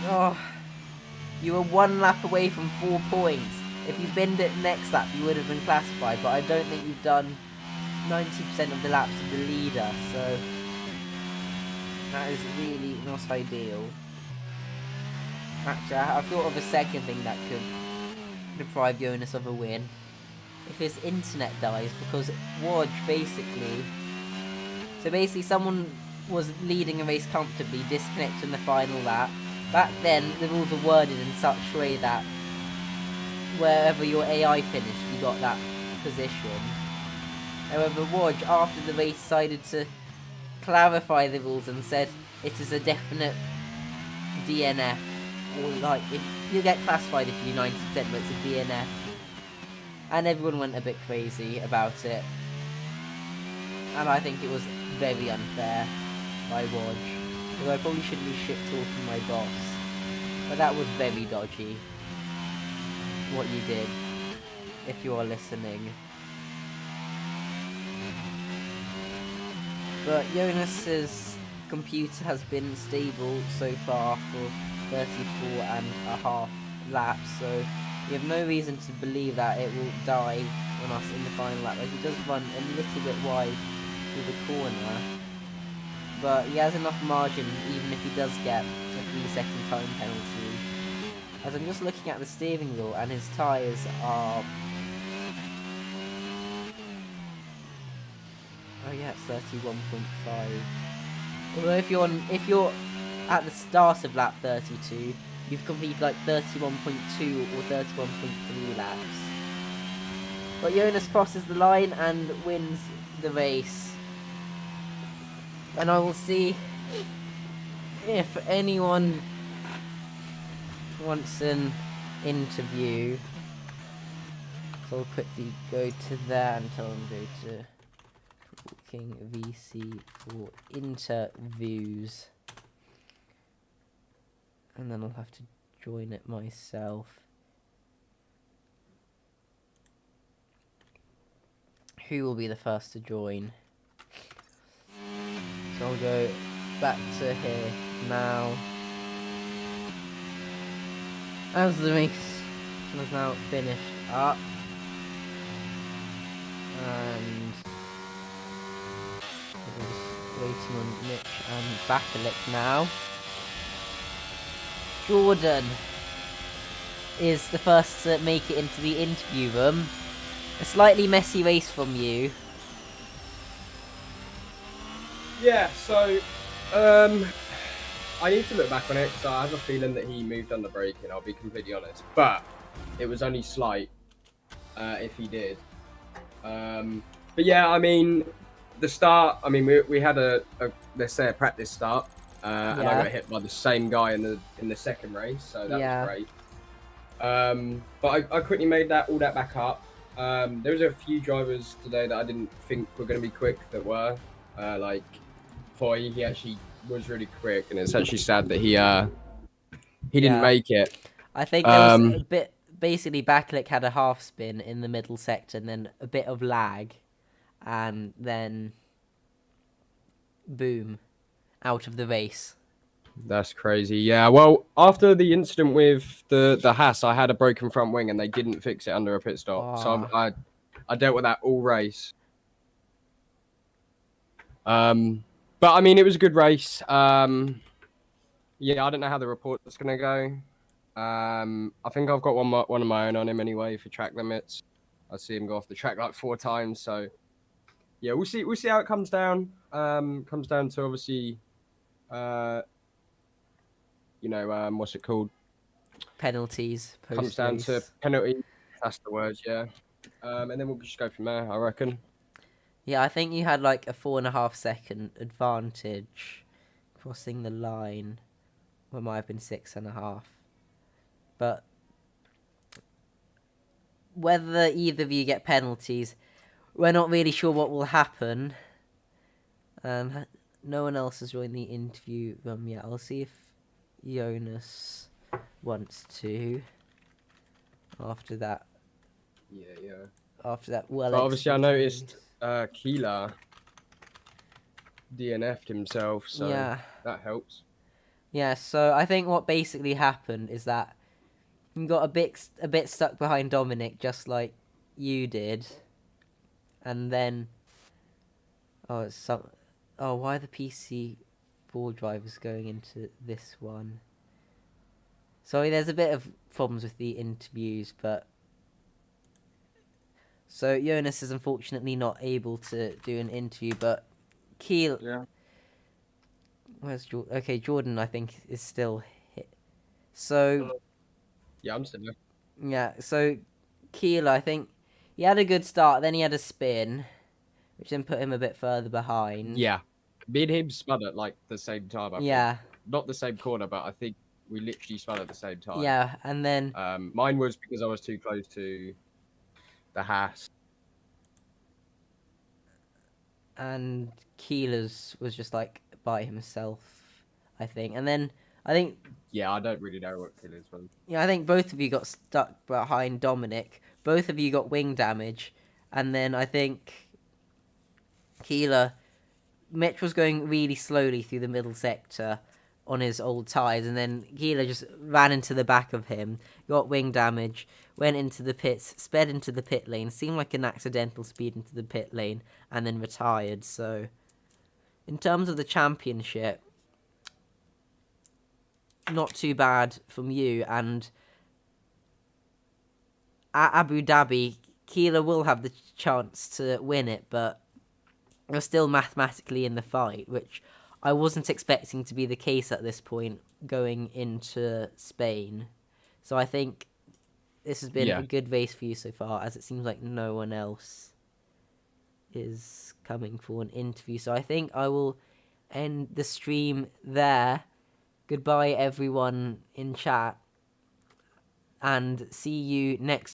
Oh, you were 1 lap away from 4 points. If you binned it next lap, you would have been classified, but I don't think you've done 90% of the laps of the leader, so that is really not ideal. Actually, I've thought of a second thing that could deprive Jonas of a win. If his internet dies, because Wodge basically someone was leading a race comfortably, disconnected in the final lap. Back then, the rules were worded in such a way that wherever your AI finished, you got that position. However, Wodge, after the race, decided to clarify the rules and said it is a definite DNF, or like, you get classified if you do 90%, but it's a DNF. And everyone went a bit crazy about it. And I think it was very unfair by Wodge. Although I probably shouldn't be shit-talking my boss. But that was very dodgy, what you did, if you are listening. But Jonas's computer has been stable so far for 34.5 laps, so we have no reason to believe that it will die on us in the final lap. Like, he does run a little bit wide through the corner, but he has enough margin even if he does get a 3-second time penalty. As I'm just looking at the steering wheel, and his tyres are... Oh yeah, it's 31.5. Although if you're at the start of lap 32, you've completed like 31.2 or 31.3 laps. But Jonas crosses the line and wins the race. And I will see if anyone wants an interview. So I'll quickly go to there and tell them to go to King VC for interviews. And then I'll have to join it myself. Who will be the first to join? So I'll go back to here now. As the race has now finished up. And we're just waiting on Mitch and Bakalik now. Jordan is the first to make it into the interview room. A slightly messy race from you. Yeah, so I need to look back on it because I have a feeling that he moved on the braking, I'll be completely honest. But it was only slight if he did. But yeah, I mean, the start, I mean, we had a let's say a practice start. And I got hit by the same guy in the second race, so that was great. But I quickly made all that back up. There was a few drivers today that I didn't think were going to be quick that were, like Hoy. He actually was really quick, and it's actually sad that he didn't make it. I think there was a bit. Basically, Bakalik had a half spin in the middle sector, and then a bit of lag, and then boom. Out of the race. That's crazy. Yeah, well, after the incident with the Haas, I had a broken front wing and they didn't fix it under a pit stop. So I dealt with that all race. But I mean, it was a good race. Yeah, I don't know how the report's going to go. I think I've got one of my own on him anyway for track limits. I see him go off the track like 4 times, so yeah, we'll see. We'll see how it comes down. Comes down to obviously, what's it called? Penalties Comes post down to race. penalty. That's the word, yeah. And then we'll just go from there, I reckon. Yeah, I think you had like a 4.5 second advantage crossing the line. Well, it might have been 6.5. But whether either of you get penalties, we're not really sure what will happen. No one else has joined the interview room yet. I'll see if Jonas wants to. After that. Yeah. After that, well. But obviously, I noticed Keeler DNF'd himself, so yeah, that helps. yeah. So I think what basically happened is that he got a bit stuck behind Dominic, just like you did, and then why are the PC4 drivers going into this one? Sorry, there's a bit of problems with the interviews, but so Jonas is unfortunately not able to do an interview, but Keel. Yeah. Where's Jordan? Okay, Jordan, I think, is still hit. So Yeah, I'm still there. yeah, so Keeler, I think he had a good start, then he had a spin, which then put him a bit further behind. Yeah. Me and him spun at like the same time, I Yeah. think. Not the same corner, but I think we literally spun at the same time. Yeah, and then mine was because I was too close to the Haas. And Keeler's was just like by himself, I think. And then I think Yeah, I don't really know what Keeler's was. I think both of you got stuck behind Dominic. Both of you got wing damage, and then I think Mitch was going really slowly through the middle sector on his old tyres, and then Keeler just ran into the back of him, got wing damage, went into the pits, sped into the pit lane, seemed like an accidental speed into the pit lane, and then retired. So, in terms of the championship, not too bad from you, and at Abu Dhabi, Keeler will have the chance to win it, but you're still mathematically in the fight, which I wasn't expecting to be the case at this point going into Spain. So I think this has been a good race for you so far, as it seems like no one else is coming for an interview. So I think I will end the stream there. Goodbye, everyone in chat, and see you next